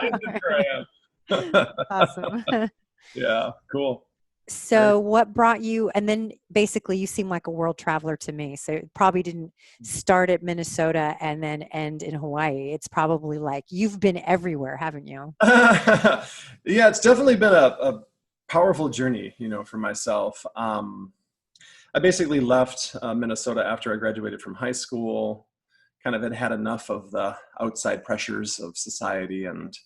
Here I am. Awesome. Yeah, cool. Very So what brought you, and then basically you seem like a world traveler to me. So it probably didn't start at Minnesota and then end in Hawaii. It's probably like you've been everywhere, haven't you? yeah, it's definitely been a powerful journey, for myself. I basically left Minnesota after I graduated from high school, kind of had enough of the outside pressures of society and,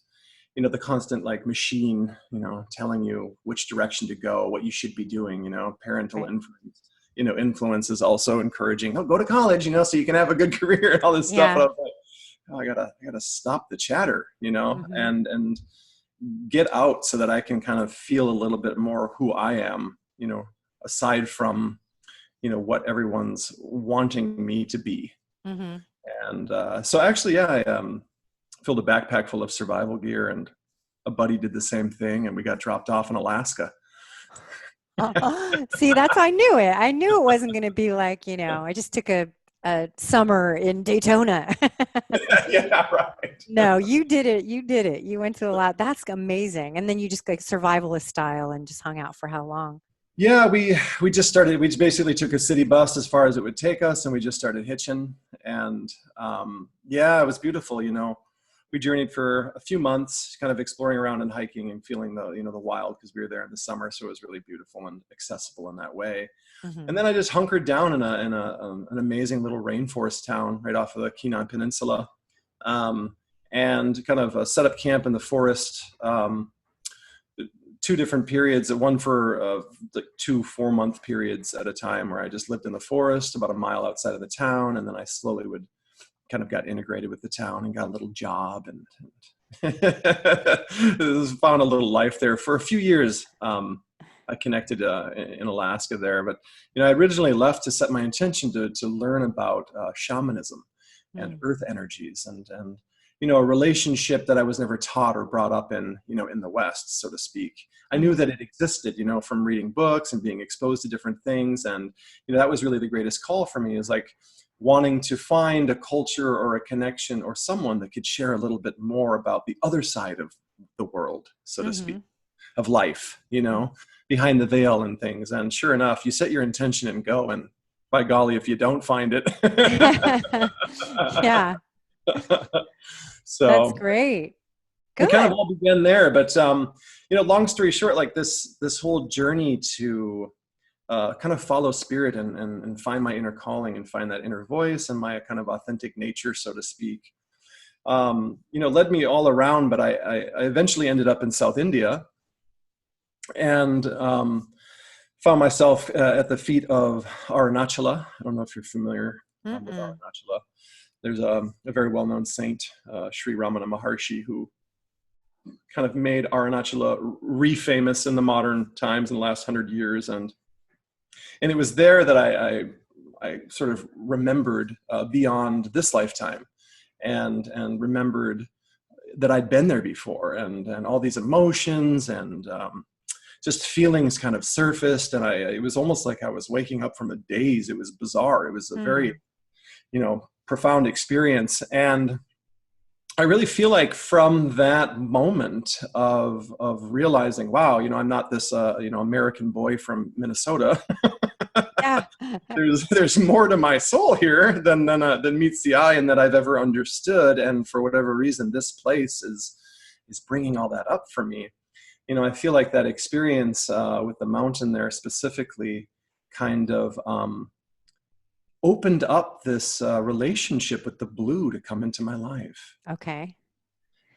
the constant like machine, telling you which direction to go, what you should be doing, parental Right. influence. Influence is also encouraging, oh, go to college, so you can have a good career and all this stuff. And Yeah. I was like, oh, I gotta stop the chatter, Hmm. and get out so that I can kind of feel a little bit more who I am, aside from, what everyone's wanting me to be. Hmm. And so actually, yeah, I filled a backpack full of survival gear, and a buddy did the same thing, and we got dropped off in Alaska. See, that's I knew it. I knew it wasn't going to be like, I just took a summer in Daytona. Yeah, right. No, you did it. You did it. You went to a lot. That's amazing. And then you just like survivalist style and just hung out for how long? Yeah, we just started. We just basically took a city bus as far as it would take us, and we just started hitching. And yeah, it was beautiful. We journeyed for a few months, kind of exploring around and hiking and feeling the wild because we were there in the summer, so it was really beautiful and accessible in that way. And Hmm. then I just hunkered down in an amazing little rainforest town right off of the Kenai Peninsula, um, and kind of set up camp in the forest. Two different periods, one for like 2 4-month periods at a time, where I just lived in the forest about a mile outside of the town, and then I slowly would kind of got integrated with the town and got a little job and found a little life there for a few years. I connected in Alaska there, but I originally left to set my intention to learn about shamanism and Mm. earth energies and a relationship that I was never taught or brought up in the West, so to speak. I knew Hmm. that it existed, from reading books and being exposed to different things. And, that was really the greatest call for me, is like wanting to find a culture or a connection or someone that could share a little bit more about the other side of the world, so to speak, Hmm. of life, behind the veil and things. And sure enough, you set your intention and go, and by golly, if you don't find it. Yeah, that's So great. it kind of Good. all began there. But long story short, like this whole journey to kind of follow spirit and find my inner calling and find that inner voice and my kind of authentic nature, so to speak, led me all around. But I eventually ended up in South India, and found myself at the feet of Arunachala. I don't know if you're familiar with Mm-mm. Arunachala. There's a very well-known saint, Sri Ramana Maharshi, who kind of made Arunachala re-famous in the modern times in the last 100 years. And it was there that I sort of remembered beyond this lifetime, and remembered that I'd been there before, and all these emotions and just feelings kind of surfaced. And it was almost like I was waking up from a daze. It was bizarre. It was a very, Mm. profound experience. And I really feel like from that moment of realizing, wow, I'm not this American boy from Minnesota. Yeah. There's more to my soul here than meets the eye and that I've ever understood. And for whatever reason, this place is bringing all that up for me. I feel like that experience with the mountain there specifically kind of opened up this relationship with the blue to come into my life. Okay.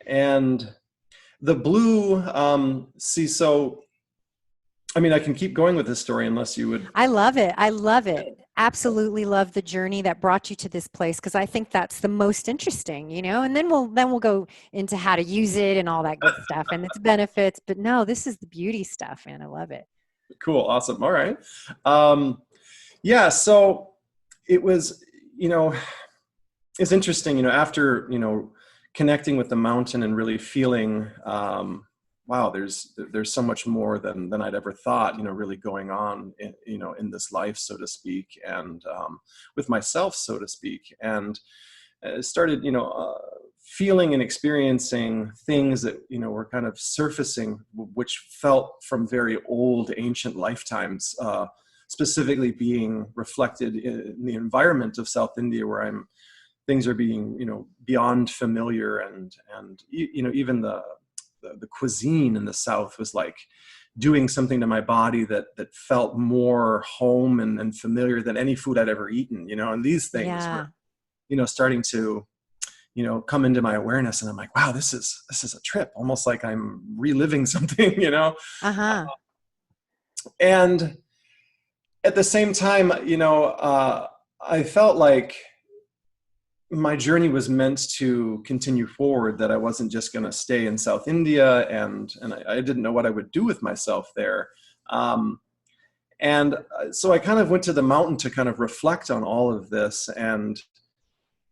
And the blue, so I mean, I can keep going with this story unless you would. I love it. I love it. Absolutely love the journey that brought you to this place because I think that's the most interesting, and then we'll go into how to use it and all that good stuff and its benefits. But no, this is the beauty stuff, man. I love it. Cool, awesome, all right. um, yeah, so it was, you know it's interesting, after connecting with the mountain and really feeling, wow, there's so much more than I'd ever thought, really going on in this life, so to speak, and with myself, so to speak. And started feeling and experiencing things that, you know, were kind of surfacing, which felt from very old, ancient lifetimes, specifically being reflected in the environment of South India, where things are being, you know, beyond familiar, and you know, even the cuisine in the South was like doing something to my body that felt more home and familiar than any food I'd ever eaten, you know. And these things were, you know, starting to, you know, come into my awareness, and I'm like, wow, this is a trip, almost like I'm reliving something, you know. And at the same time, you know, I felt like my journey was meant to continue forward, that I wasn't just going to stay in South India, and I didn't know what I would do with myself there. And so I kind of went to the mountain to kind of reflect on all of this. And,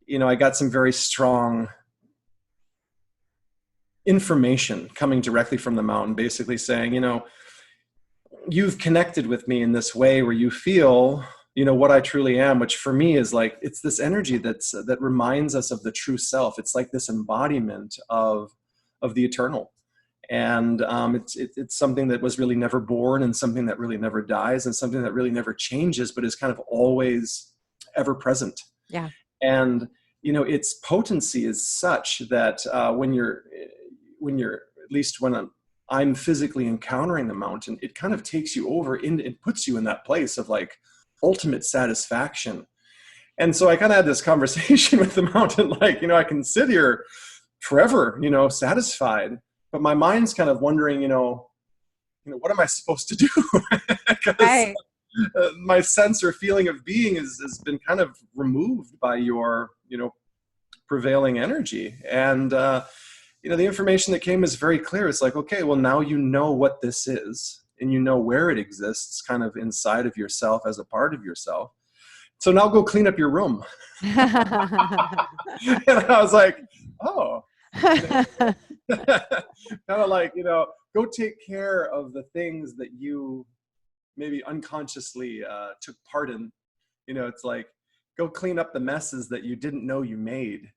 you know, I got some very strong information coming directly from the mountain, basically saying, you know, you've connected with me in this way where you feel, you know, what I truly am, which for me is like, it's this energy that reminds us of the true self. It's like this embodiment of the eternal. And it's something that was really never born, and something that really never dies, and something that really never changes, but is kind of always ever present. Yeah. And, you know, its potency is such that when you're, at least when I'm physically encountering the mountain, it kind of takes you over it puts you in that place of like ultimate satisfaction. And so I kind of had this conversation with the mountain, like, you know, I can sit here forever, you know, satisfied, but my mind's kind of wondering, you know, what am I supposed to do? Because my sense or feeling of being has been kind of removed by your, you know, prevailing energy. And, you know, the information that came is very clear. It's like, okay, well, now you know what this is, and you know where it exists kind of inside of yourself as a part of yourself. So now go clean up your room. And I was like, oh, kind of like, you know, go take care of the things that you maybe unconsciously took part in. You know, it's like, go clean up the messes that you didn't know you made.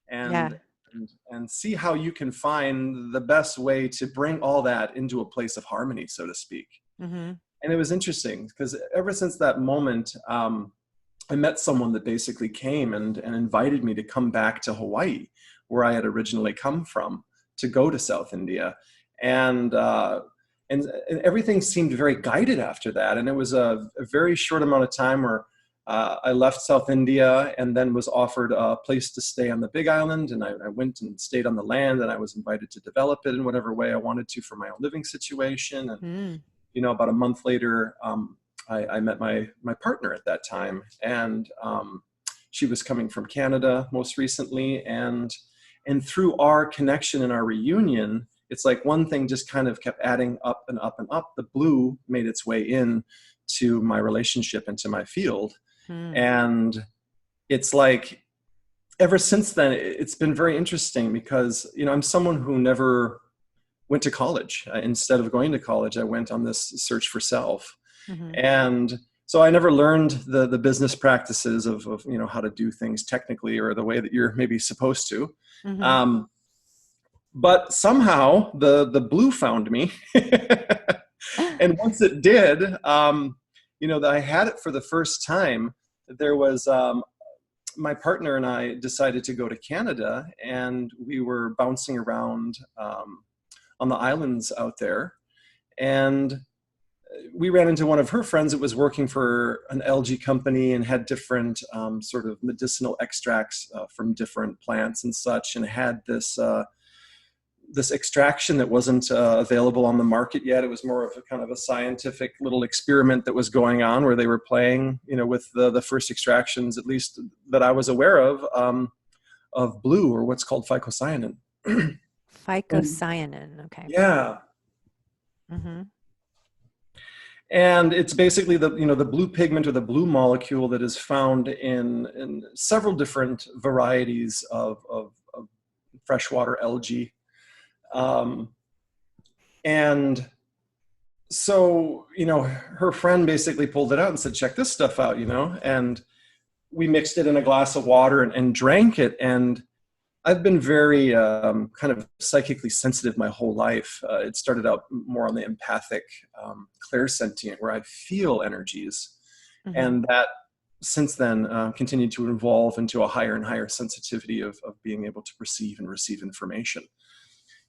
And see how you can find the best way to bring all that into a place of harmony, so to speak. And it was interesting because ever since that moment, I met someone that basically came and invited me to come back to Hawaii, where I had originally come from, to go to South India. And everything seemed very guided after that. And it was a very short amount of time where I left South India and then was offered a place to stay on the Big Island. And I went and stayed on the land, and I was invited to develop it in whatever way I wanted to for my own living situation. And, you know, about a month later, I met my partner at that time. And she was coming from Canada most recently. And through our connection and our reunion, it's like one thing just kind of kept adding up and up and up. The blue made its way in to my relationship and to my field. And it's like, ever since then, it's been very interesting because, you know, I'm someone who never went to college. Instead of going to college, I went on this search for self. And so I never learned the business practices of, you know, how to do things technically or the way that you're maybe supposed to. But somehow the blue found me. And once it did, you know, that I had it for the first time. There was my partner and I decided to go to Canada, and we were bouncing around on the islands out there. And we ran into one of her friends that was working for an algae company and had different sort of medicinal extracts from different plants and such, and had this extraction that wasn't available on the market yet. It was more of a kind of a scientific little experiment that was going on, where they were playing, you know, with the first extractions, at least that I was aware of blue, or what's called phycocyanin. Phycocyanin. Okay. Yeah. And it's basically the blue pigment or the blue molecule that is found in several different varieties of freshwater algae. And so, you know, her friend basically pulled it out and said, check this stuff out, you know, and we mixed it in a glass of water and drank it. And I've been very kind of psychically sensitive my whole life. It started out more on the empathic, clairsentient, where I feel energies, Hmm. and that since then continued to evolve into a higher and higher sensitivity of being able to perceive and receive information.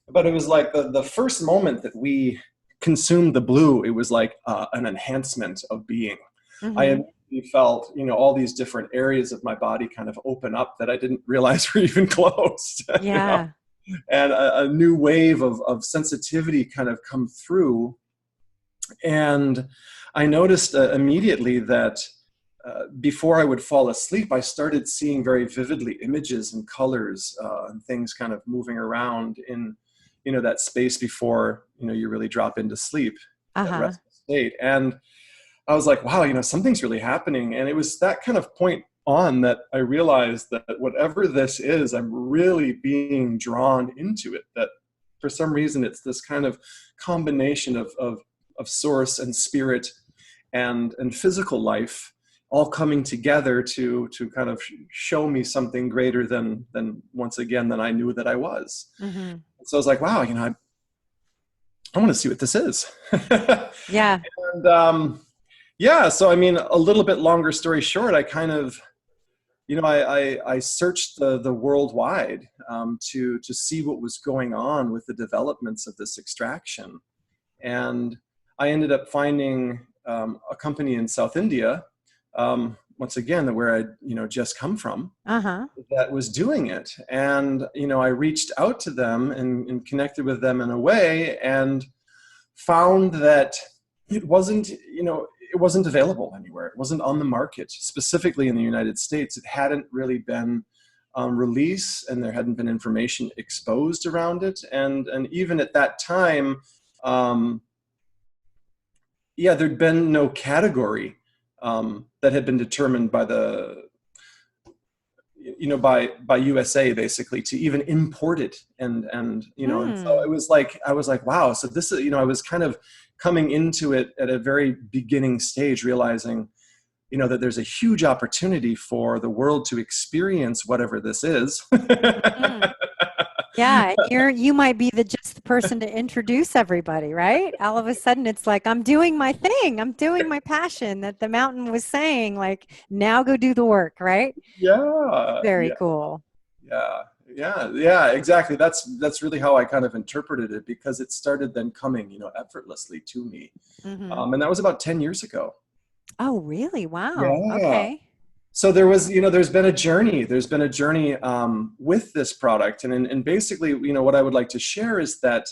But it was like the first moment that we consumed the blue, it was like an enhancement of being. I Hmm. immediately felt, all these different areas of my body kind of open up that I didn't realize were even closed. Yeah. And a new wave of sensitivity kind of come through. And I noticed immediately that before I would fall asleep, I started seeing very vividly images and colors and things kind of moving around in, that space before, you really drop into sleep, that Uh-huh. restful state. And I was like, wow, something's really happening. And it was that kind of point on that I realized that whatever this is, I'm really being drawn into it. That for some reason, it's this kind of combination of source and spirit and physical life all coming together to kind of show me something greater than once again than I knew that I was. Hmm. So I was like, wow, I want to see what this is. Yeah. And yeah, so I mean, a little bit longer story short, I kind of, I searched the worldwide to see what was going on with the developments of this extraction, and I ended up finding a company in South India, once again, where I just come from, Uh-huh. that was doing it, and I reached out to them and connected with them in a way, and found that it wasn't, it wasn't available anywhere. It wasn't on the market, specifically in the United States. It hadn't really been released, and there hadn't been information exposed around it. And even at that time, um, yeah, there'd been no category that had been determined by the by USA basically to even import it, and so Hmm. it was like I was like, wow, so this is, I was kind of coming into it at a very beginning stage, realizing that there's a huge opportunity for the world to experience whatever this is. Hmm. Yeah, and you might be just the person to introduce everybody, right? All of a sudden it's like I'm doing my thing. I'm doing my passion that the mountain was saying, like, now go do the work, right? Yeah, Very yeah, cool. yeah, yeah, exactly. That's really how I kind of interpreted it, because it started then coming effortlessly to me, Hmm. and that was about 10 years ago. Oh, really? Wow. Yeah. Okay. So there was, there's been a journey. There's been a journey with this product, and basically, what I would like to share is that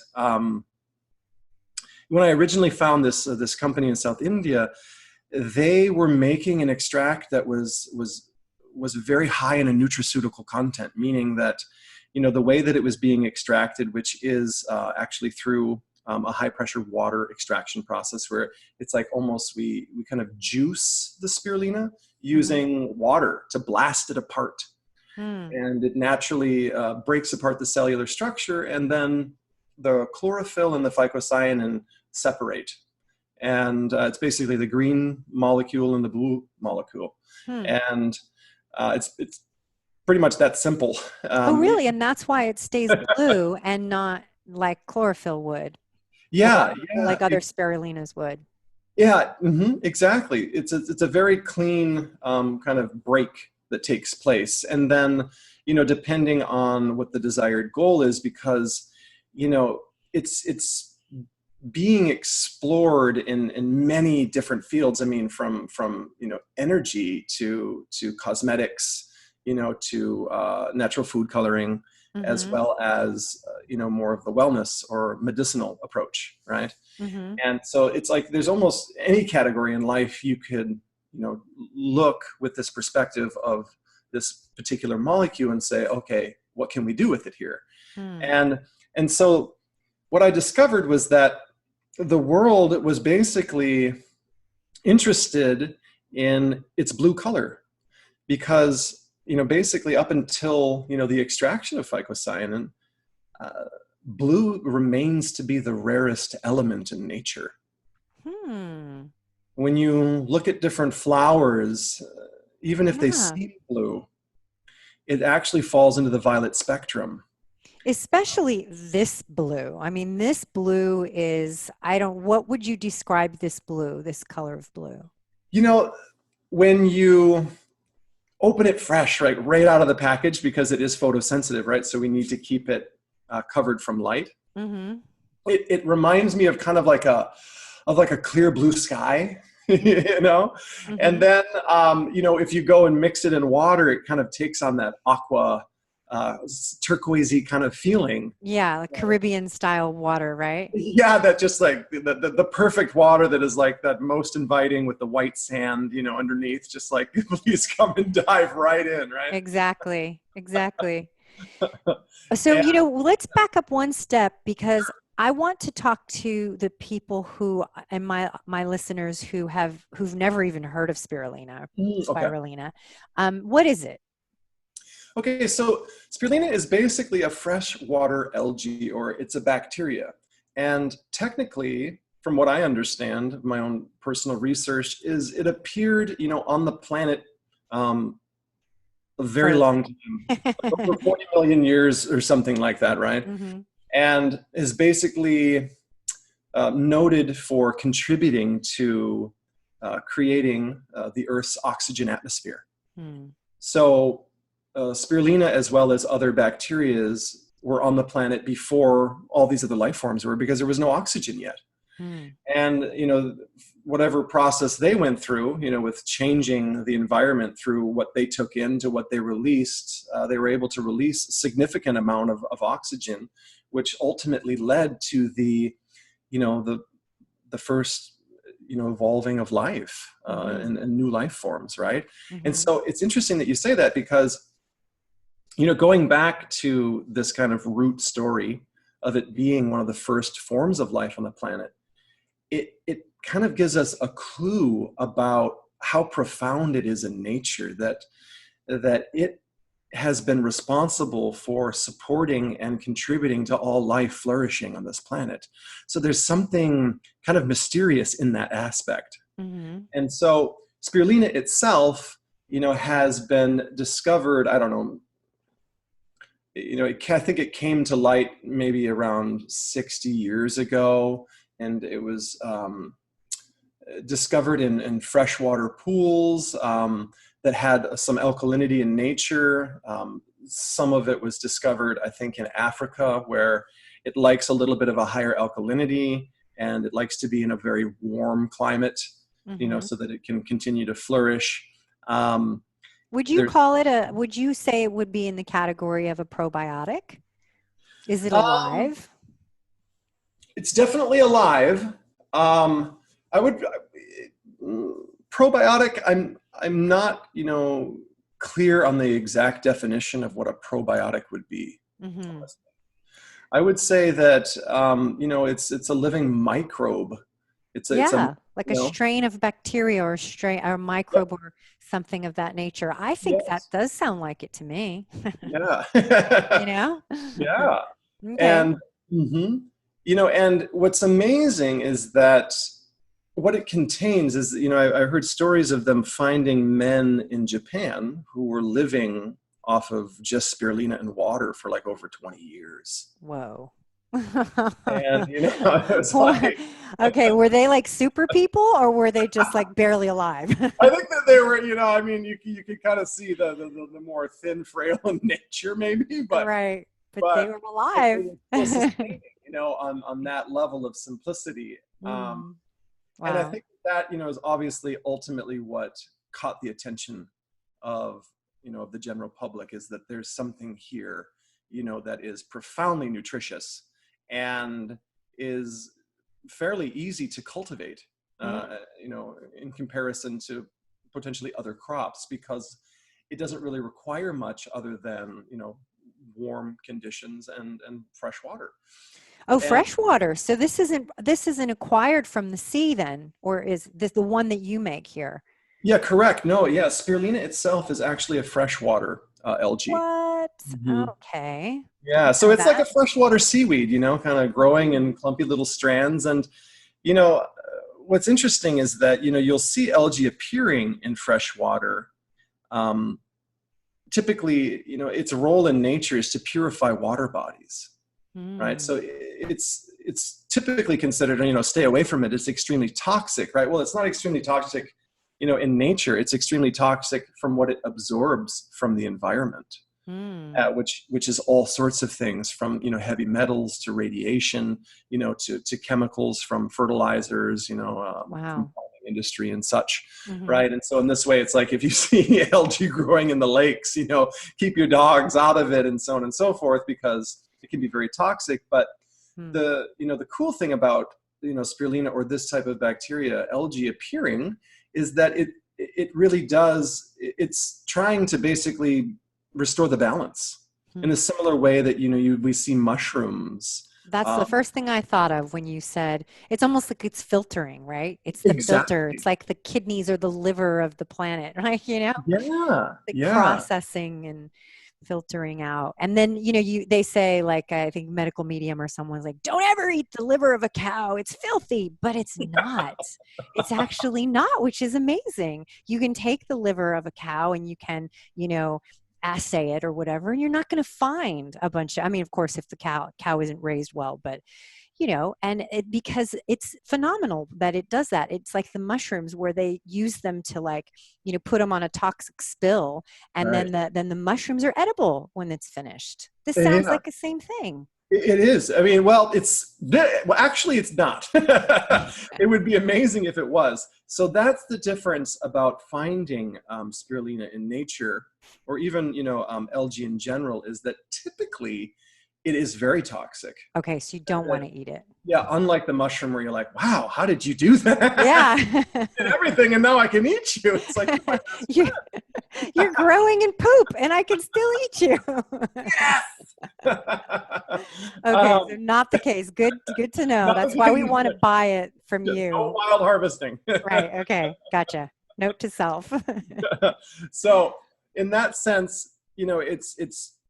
when I originally found this company in South India, they were making an extract that was very high in a nutraceutical content, meaning that the way that it was being extracted, which is actually through a high pressure water extraction process, where it's like almost we kind of juice the spirulina Hmm. using water to blast it apart, Hmm. and it naturally breaks apart the cellular structure, and then the chlorophyll and the phycocyanin separate, and it's basically the green molecule and the blue molecule, Hmm. and it's pretty much that simple. Oh, Um, really? And that's why it stays blue and not like chlorophyll would or yeah, yeah, like other spirulinas would. yeah, exactly. It's a very clean kind of break that takes place, and then depending on what the desired goal is, because you know it's being explored in many different fields. I mean, from energy to cosmetics, to natural food coloring, as Hmm. well as more of the wellness or medicinal approach, right? Hmm. And so it's like there's almost any category in life you could look with this perspective of this particular molecule and say, okay, what can we do with it here? Hmm. And so what I discovered was that the world was basically interested in its blue color, because basically up until the extraction of phycocyanin, uh, blue remains to be the rarest element in nature. Hmm. When you look at different flowers, even if they Yeah. seem blue, it actually falls into the violet spectrum. Especially this blue. I mean, this blue is, what would you describe this blue, this color of blue? You know, when you open it fresh, right out of the package, because it is photosensitive, right? So we need to keep it covered from light. Mm-hmm. It reminds me of kind of like a clear blue sky, you know? And Mm-hmm. then, you know, if you go and mix it in water, it kind of takes on that aqua, turquoisey kind of feeling. Yeah, like Caribbean style water, right? Yeah, that just like the perfect water that is like that most inviting with the white sand, you know, underneath, just like, please come and dive right in, right? Exactly. Exactly. So, And let's back up one step because I want to talk to the people who and my listeners who've never even heard of okay. spirulina. What is it? Okay, so spirulina is basically a freshwater algae, or it's a bacteria. And technically, from what I understand, my own personal research, is it appeared, you know, on the planet a very long Frozen. time, like over 40 million years or something like that, right? Mm-hmm. And is basically noted for contributing to creating the Earth's oxygen atmosphere. Hmm. So spirulina, as well as other bacterias, were on the planet before all these other life forms were, because there was no oxygen yet. Hmm. And, you know, whatever process they went through, you know, with changing the environment through what they took in to what they released, they were able to release a significant amount of oxygen, which ultimately led to the, you know, the first, you know, evolving of life Mm-hmm. and new life forms, right? And Mm-hmm. so it's interesting that you say that, because, you know, going back to this kind of root story of it being one of the first forms of life on the planet, it kind of gives us a clue about how profound it is in nature, that it has been responsible for supporting and contributing to all life flourishing on this planet. So there's something kind of mysterious in that aspect. Mm-hmm. And so spirulina itself, you know, has been discovered, I don't know, you know, I think it came to light maybe around 60 years ago, and it was discovered in freshwater pools that had some alkalinity in nature. Some of it was discovered, I think, in Africa, where it likes a little bit of a higher alkalinity, and it likes to be in a very warm climate, you know, Mm-hmm. so that it can continue to flourish. Um, there's, Would you say it would be in the category of a probiotic? Is it um, alive? it's definitely alive. I would probiotic. I'm not, you know, clear on the exact definition of what a probiotic would be. Mm-hmm. I would say that you know, it's a living microbe. It's a Yeah, like you a know. strain of bacteria or strain or Yep. microbe or something of that nature. I think that Yes. does sound like it to me. Yeah. You know? Yeah. Okay. And you know, and what's amazing is that what it contains is, you know, I heard stories of them finding men in Japan who were living off of just spirulina and water for like over 20 years. Whoa. And, you know, it was What? like, Okay, were they like super people or were they just like barely alive? I think that they were, you know, I mean, you could kind of see the more thin, frail in nature, maybe, Right. But they but were they alive. were still sustaining, you know, on that level of simplicity. Mm. And I Wow. think that, you know, is obviously ultimately what caught the attention of, you know, of the general public, is that there's something here, you know, that is profoundly nutritious and is fairly easy to cultivate, Mm. you know, in comparison to potentially other crops, because it doesn't really require much other than, you know, warm conditions and fresh water. Oh, And fresh water. So this isn't acquired from the sea then, or is this the one that you make here? yeah, correct. No, yeah, spirulina itself is actually a freshwater algae. What? Hmm. Okay. Yeah, Didn't so know it's like that. a freshwater seaweed, you know, kind of growing in clumpy little strands. And, you know, what's interesting is that, you know, you'll see algae appearing in fresh water, um, typically, its role in nature is to purify water bodies, right? Mm. So it's typically considered, stay away from it. It's extremely toxic, right? Well, it's not extremely toxic, in nature. It's extremely toxic from what it absorbs from the environment. Mm. Which is all sorts of things, from heavy metals to radiation, to chemicals from fertilizers, from Wow. farming industry and such, Mm-hmm. right? And so in this way, it's like if you see algae growing in the lakes, keep your dogs out of it, and so on and so forth, because it can be very toxic. But Mm. the cool thing about spirulina, or this type of bacteria, algae appearing, is that it really does. It's trying to basically restore the balance in Mm. a similar way that we see mushrooms. That's the Um, first thing I thought of when you said it's almost like it's filtering, right? It's the filter. It's exactly. like the kidneys or the liver of the planet, right? Yeah. Like Yeah. processing and filtering out. And then, they say, like, I think medical medium or someone's like, don't ever eat the liver of a cow. It's filthy, but it's not. It's actually not, which is amazing. You can take the liver of a cow and you can, assay it or whatever, and you're not going to find a bunch of, I mean, of course, if the cow isn't raised well, but and because it's phenomenal that it does that. It's like the mushrooms where they use them to, like, put them on a toxic spill, and Right. then the mushrooms are edible when it's finished. This sounds Yeah. like the same thing. It is. I mean, well, actually, it's not. It would be amazing if it was. So that's the difference about finding spirulina in nature, or even algae in general, is that typically it is very toxic. Okay, so you don't want to eat it. Yeah, unlike the mushroom where you're like, wow, how did you do that? Yeah. And everything, and now I can eat you. It's like, you're my best you, you're growing in poop and I can still eat you. friend. Okay, so not the case. Good to know. That's why we want to No buy it from you. wild harvesting. Right. Okay. Gotcha. Note to self. So in that sense,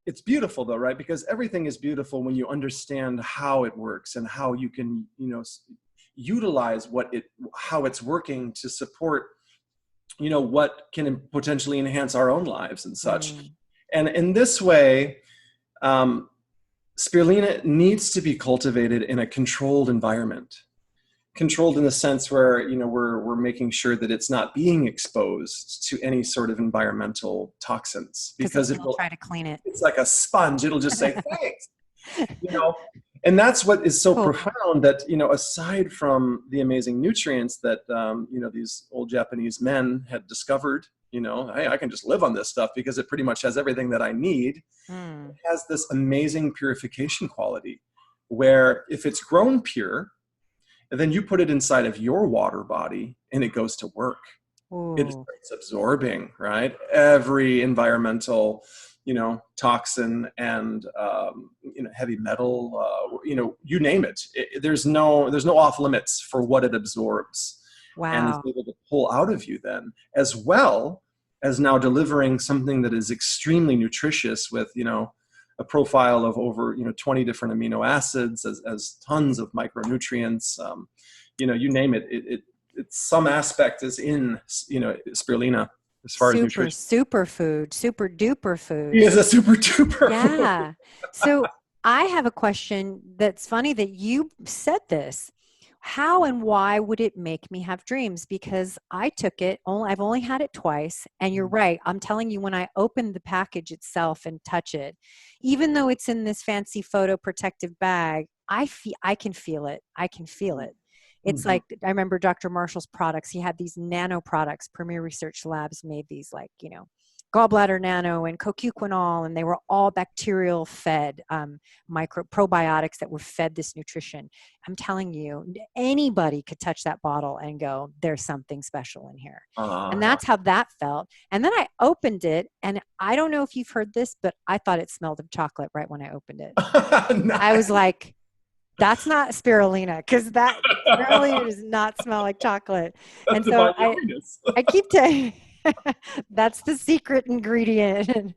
it's beautiful though, right? Because everything is beautiful when you understand how it works and how you can, utilize how it's working to support, what can potentially enhance our own lives and such. Mm. And in this way, spirulina needs to be cultivated in a controlled environment. Controlled in the sense where we're making sure that it's not being exposed to any sort of environmental toxins, Because because it will try to clean it. it's like a sponge. It'll just say thanks, and that's what is so Cool. profound, that aside from the amazing nutrients that these old Japanese men had discovered, hey, I can just live on this stuff because it pretty much has everything that I need. Mm. It has this amazing purification quality, where if it's grown pure, and then you put it inside of your water body and it goes to work. It Ooh. starts absorbing, right, every environmental, toxin and heavy metal, you name it. There's no off limits for what it absorbs, and it's Wow. able to pull out of you then, as well as now delivering something that is extremely nutritious with a profile of over 20 different amino acids, as tons of micronutrients. You name it. It's some aspect is in spirulina as far as Super, nutrition. super food, super duper food. It is a super duper food. Yeah. So I have a question that's funny that you said this. How and why would it make me have dreams? Because I took it, I've only had it twice. And you're right. I'm telling you, when I open the package itself and touch it, even though it's in this fancy photo protective bag, I can feel it. I can feel it. It's Mhm. like, I remember Dr. Marshall's products. He had these nano products. Premier Research Labs made these, like, gallbladder nano and cocuquinol, and they were all bacterial fed micro probiotics that were fed this nutrition. I'm telling you, anybody could touch that bottle and go, there's something special in here. And Uh, that's how that felt. And then I opened it, and I don't know if you've heard this, but I thought it smelled of chocolate right when I opened it. I was nice. like, that's not spirulina, because that spirulina does not smell like chocolate. And That's so about yumminess. I keep telling that's the secret ingredient.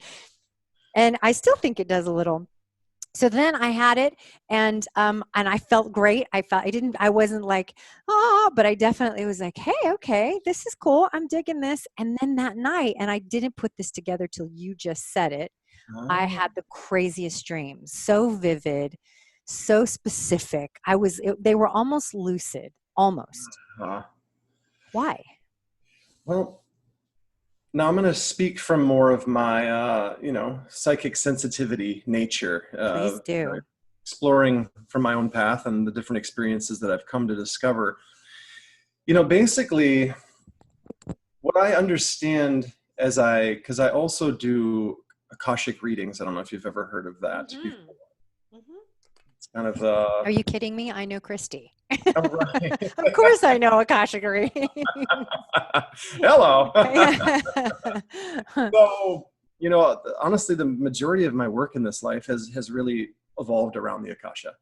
And I still think it does a little. So then I had it, and I felt great. I wasn't like, oh, but I definitely was like, hey, okay, this is cool. I'm digging this. And then that night, and I didn't put this together till you just said it, I Oh, had the craziest dreams, so vivid, so specific. They were almost lucid, almost. uh, Why? well, now I'm going to speak from more of my, psychic sensitivity nature, Please do. exploring from my own path and the different experiences that I've come to discover. Basically, what I understand because I also do Akashic readings. I don't know if you've ever heard of that Hmm. before. Hmm. It's kind of, Are you kidding me? I know Christy. all right. Of course I know Akashic readings. Hello. Yeah. So, honestly, the majority of my work in this life has really evolved around the Akasha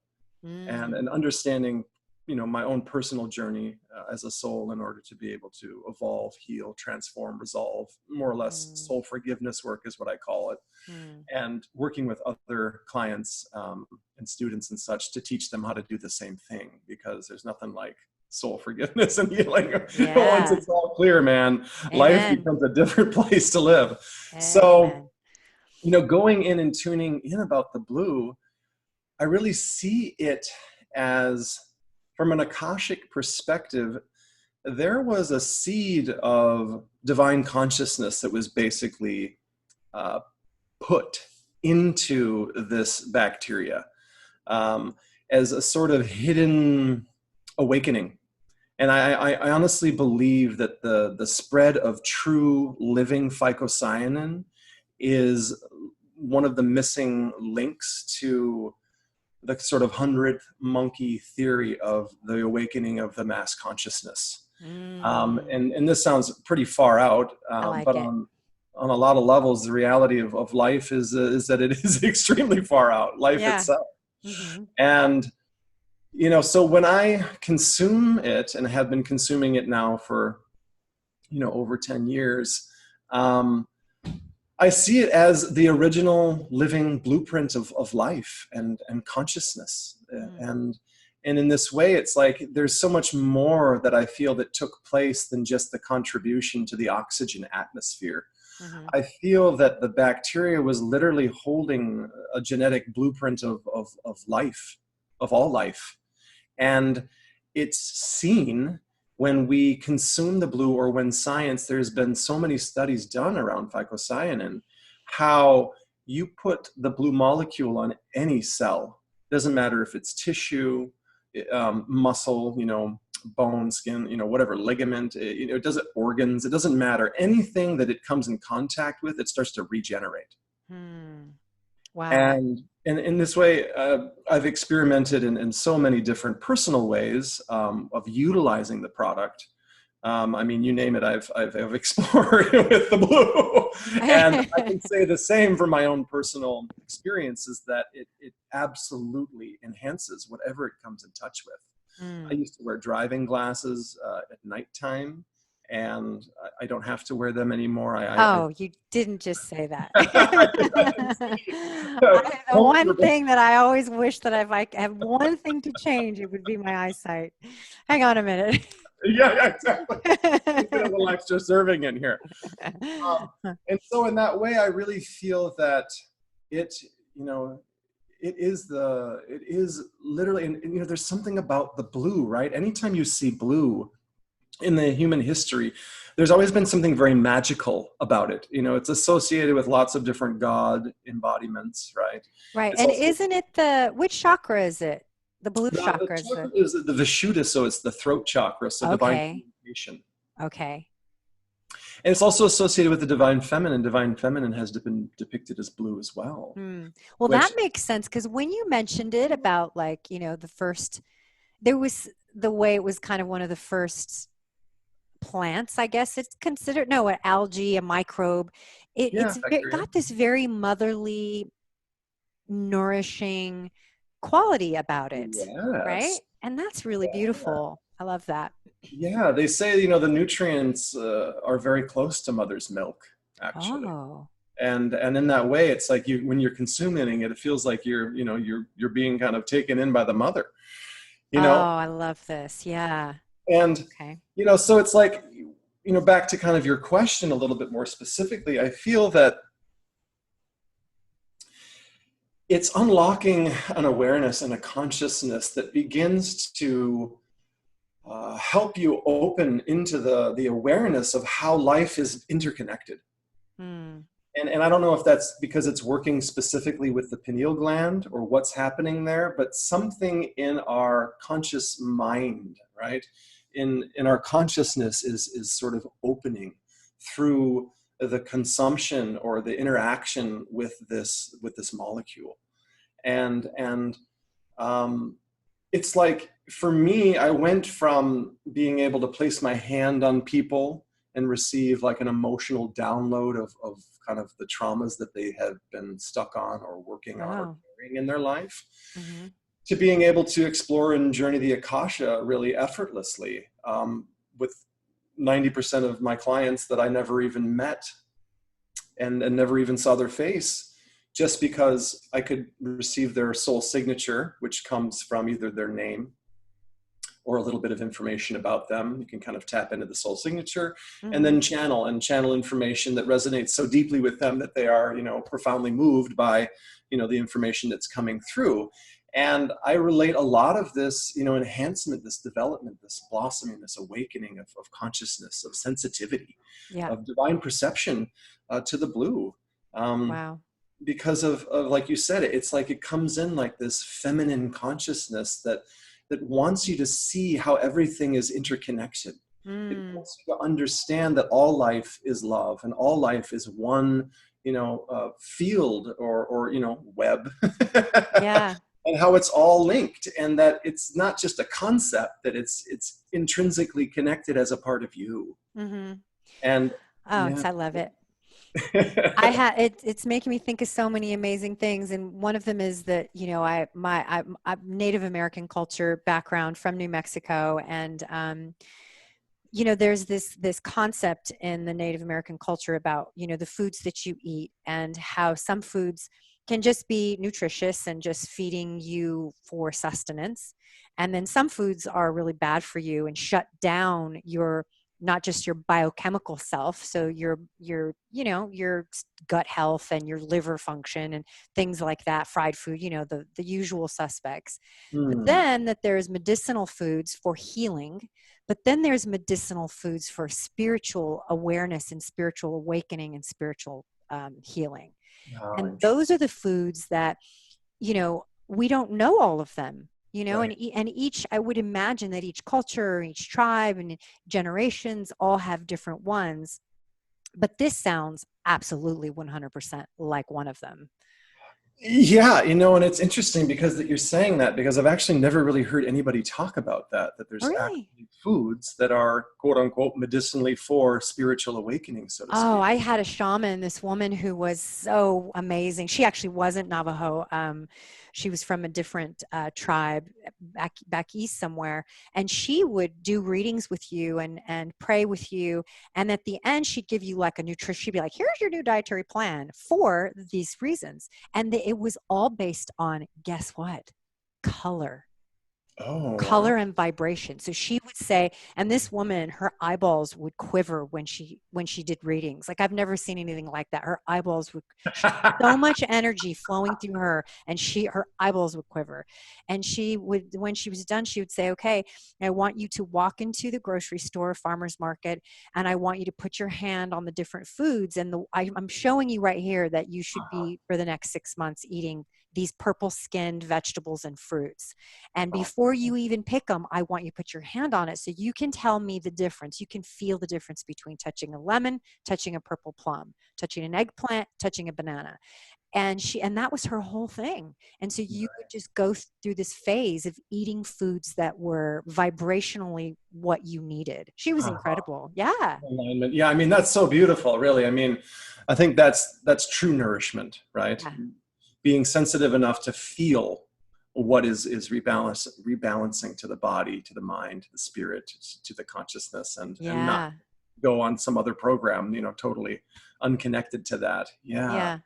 and Mm, understanding, my own personal journey as a soul in order to be able to evolve, heal, transform, resolve, more or less mm, soul forgiveness work is what I call it. mm. And working with other clients and students and such to teach them how to do the same thing, because there's nothing like soul forgiveness and healing. Once Yeah. it's all clear, man, life Amen. becomes a different place to live. So, Amen. going in and tuning in about the blue, I really see it as, from an Akashic perspective, there was a seed of divine consciousness that was basically uh, put into this bacteria um, as a sort of hidden awakening. And I honestly believe that the spread of true living phycocyanin is one of the missing links to the sort of 100th monkey theory of the awakening of the mass consciousness. Mm, And this sounds pretty far out, I like but it. on a lot of levels, the reality of life is that it is extremely far out, life Yeah. itself. Hmm. And, so when I consume it, and have been consuming it now for, over 10 years, um, I see it as the original living blueprint of life and consciousness. Mm, And in this way, it's like there's so much more that I feel that took place than just the contribution to the oxygen atmosphere. hmm. I feel that the bacteria was literally holding a genetic blueprint of life, of all life. And it's seen when we consume the blue, or when science, there's been so many studies done around phycocyanin, how you put the blue molecule on any cell, doesn't matter if it's tissue, muscle, bone, skin, whatever, ligament, it doesn't, organs, it doesn't matter. Anything that it comes in contact with, it starts to regenerate. Hmm. Wow. And in this way, I've experimented in so many different personal ways of utilizing the product. I mean, you name it, I've explored with the blue. And I can say the same for my own personal experiences, that it absolutely enhances whatever it comes in touch with. I Mm. used to wear driving glasses at nighttime, and I don't have to wear them anymore. Oh, you didn't just say that. I can see The one comfortable. thing that I always wish that if I have one thing to change, it would be my eyesight. Hang on a minute. Yeah, exactly. A bit of a life deserving in here. And so in that way, I really feel that it, you know, it is literally, and there's something about the blue, right? Anytime you see blue in the human history, there's always been something very magical about it. It's associated with lots of different God embodiments, right? Right. It's And also, isn't it which chakra is it? The blue the chakra is chakra is the Vishuddha, so it's the throat chakra, so divine okay. communication. Okay. And it's also associated with the divine feminine. Divine feminine has been depicted as blue as well, Hmm. Well, that which, makes sense because when you mentioned it about like, the first, there was the way it was kind of one of the first plants, I guess it's considered, no, an algae, a microbe. yeah, It bacteria. got this very motherly, nourishing quality about it, right? Yes. And that's really beautiful. I love that. Yeah, they say, the nutrients are very close to mother's milk, actually. Oh. And in that way, it's like when you're consuming it, it feels like you're being kind of taken in by the mother, Oh, you know. I love this. Yeah. And Okay. so it's like, back to kind of your question a little bit more specifically, I feel that it's unlocking an awareness and a consciousness that begins to help you open into the awareness of how life is interconnected. Hmm. And I don't know if that's because it's working specifically with the pineal gland or what's happening there, but something in our conscious mind, right? In our consciousness is sort of opening through the consumption or the interaction with this molecule. And it's like, for me, I went from being able to place my hand on people and receive like an emotional download of kind of the traumas that they have been stuck on or working on or Wow. carrying in their life, Mm-hmm. to being able to explore and journey the Akasha really effortlessly, with 90% of my clients that I never even met and never even saw their face, just because I could receive their soul signature, which comes from either their name or a little bit of information about them. You can kind of tap into the soul signature and Mm-hmm. then channel information that resonates so deeply with them that they are, profoundly moved by, the information that's coming through. And I relate a lot of this, enhancement, this development, this blossoming, this awakening of consciousness, of sensitivity, Yeah. of divine perception, to the blue. Wow. Because of, like you said, it's like it comes in like this feminine consciousness that wants you to see how everything is interconnected. It Mm. wants you to understand that all life is love and all life is one, field or web, Yeah. and how it's all linked, and that it's not just a concept, that it's intrinsically connected as a part of you. Mm-hmm. And Oh, yeah. I love it. It's making me think of so many amazing things, and one of them is that I'm Native American culture background from New Mexico, and there's this concept in the Native American culture about the foods that you eat and how some foods can just be nutritious and just feeding you for sustenance, and then some foods are really bad for you and shut down your not just your biochemical self, so your gut health and your liver function and things like that, fried food, the usual suspects. But Hmm. then that there's medicinal foods for healing, but then there's medicinal foods for spiritual awareness and spiritual awakening and spiritual healing. Oh, And those are the foods that, we don't know all of them, right. and each, I would imagine that each culture, each tribe, and generations all have different ones. But this sounds absolutely 100% like one of them. Yeah, and it's interesting because that you're saying that, because I've actually never really heard anybody talk about that Oh, there's really? actually foods that are quote unquote medicinally for spiritual awakening, so to Oh, speak. I had a shaman, this woman who was so amazing. She actually wasn't Navajo. She was from a different tribe back east somewhere, and she would do readings with you and pray with you. And at the end, she'd give you like a nutrition. She'd be like, "Here's your new dietary plan for these reasons," and it was all based on, guess what? Color. Oh, wow. Color and vibration. So she would say, and this woman, her eyeballs would quiver when she did readings. Like, I've never seen anything like that. Her eyeballs would, she had so much energy flowing through her, and her eyeballs would quiver. And she would, when she was done, she would say, "Okay, I want you to walk into the grocery store, farmer's market, and I want you to put your hand on the different foods. And I'm showing you right here that you should be, for the next 6 months, eating these purple skinned vegetables and fruits. And before you even pick them, I want you to put your hand on it so you can tell me the difference. You can feel the difference between touching a lemon, touching a purple plum, touching an eggplant, touching a banana." And that was her whole thing. And so you would just go through this phase of eating foods that were vibrationally what you needed. She was incredible. Yeah. Alignment. Yeah, I mean, that's so beautiful, really. I mean, I think that's true nourishment, right? Yeah. Being sensitive enough to feel what is rebalancing to the body, to the mind, to the spirit, to the consciousness, and not Yeah. go on some other program, totally unconnected to that. Yeah. Yeah.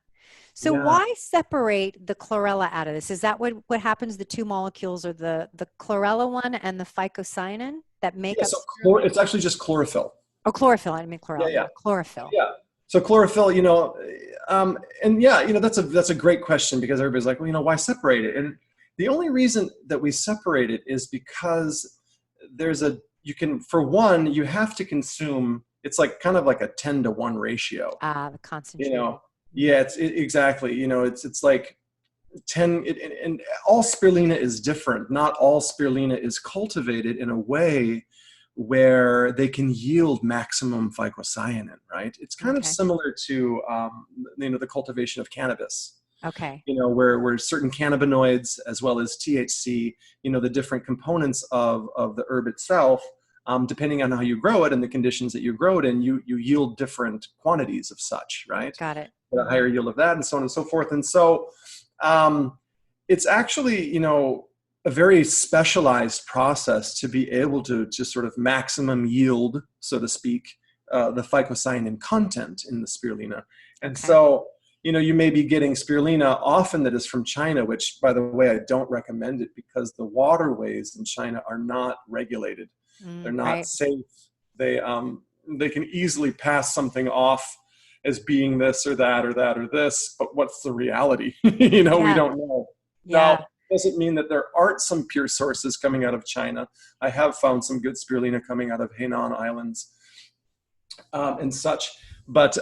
So Yeah. why separate the chlorella out of this? Is that what happens? The two molecules are the chlorella one and the phycocyanin that make Yeah. up So spirulina? it's actually just chlorophyll. Oh, chlorophyll. I didn't mean Yeah. chlorella. Yeah. Yeah, chlorophyll. Yeah. So chlorophyll, and yeah, that's a great question, because everybody's like, well, why separate it? And the only reason that we separate it is because for one, you have to consume, it's like kind of like a 10-to-1 ratio, Ah, the you concentrated. know? Yeah, exactly. It's like 10, and all spirulina is different. Not all spirulina is cultivated in a way where they can yield maximum phycocyanin, right? It's kind of Okay. similar to, the cultivation of cannabis, Okay. where certain cannabinoids as well as THC, the different components of the herb itself, depending on how you grow it and the conditions that you grow it in, you yield different quantities of such, right? Got it. A higher yield of that, and so on and so forth. And so it's actually, a very specialized process to be able to just sort of maximum yield, so to speak, the phycocyanin content in the spirulina. And Okay. so, you may be getting spirulina often that is from China, which, by the way, I don't recommend it, because the waterways in China are not regulated. They're not Right. safe. They can easily pass something off as being this or that or that or this, but what's the reality? We Yeah. don't know. Yeah. Now, doesn't mean that there aren't some pure sources coming out of China. I have found some good spirulina coming out of Hainan Islands and such. But,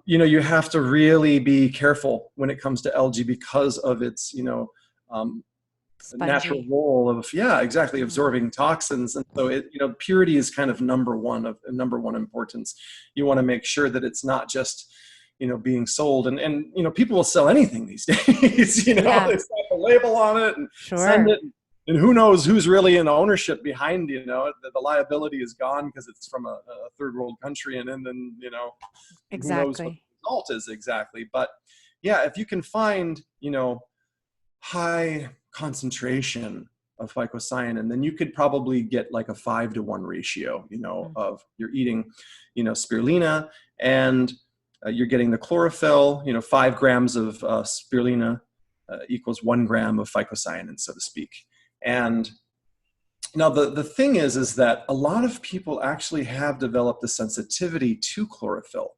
you have to really be careful when it comes to algae, because of its, natural Spongy. role of, yeah, exactly, absorbing toxins. And so purity is kind of number one importance. You want to make sure that it's not just, being sold, and people will sell anything these days. Yeah. They slap a label on it and send Sure. it, and who knows who's really in ownership behind. The liability is gone because it's from a third world country, and then who knows what the Exactly. result is exactly. But yeah, if you can find high concentration of phycocyanin, then you could probably get like a 5-to-1 ratio, of you're eating, spirulina, and you're getting the chlorophyll, 5 grams of spirulina equals 1 gram of phycocyanin, so to speak. And now the thing is that a lot of people actually have developed a sensitivity to chlorophyll,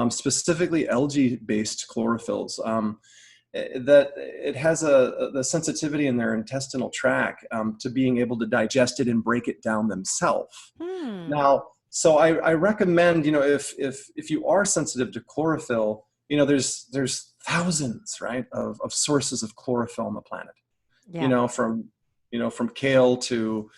specifically algae-based chlorophylls. That it has the sensitivity in their intestinal tract to being able to digest it and break it down themselves. Now, so I recommend, if you are sensitive to chlorophyll, there's thousands, right, of sources of chlorophyll on the planet. Yeah. From kale to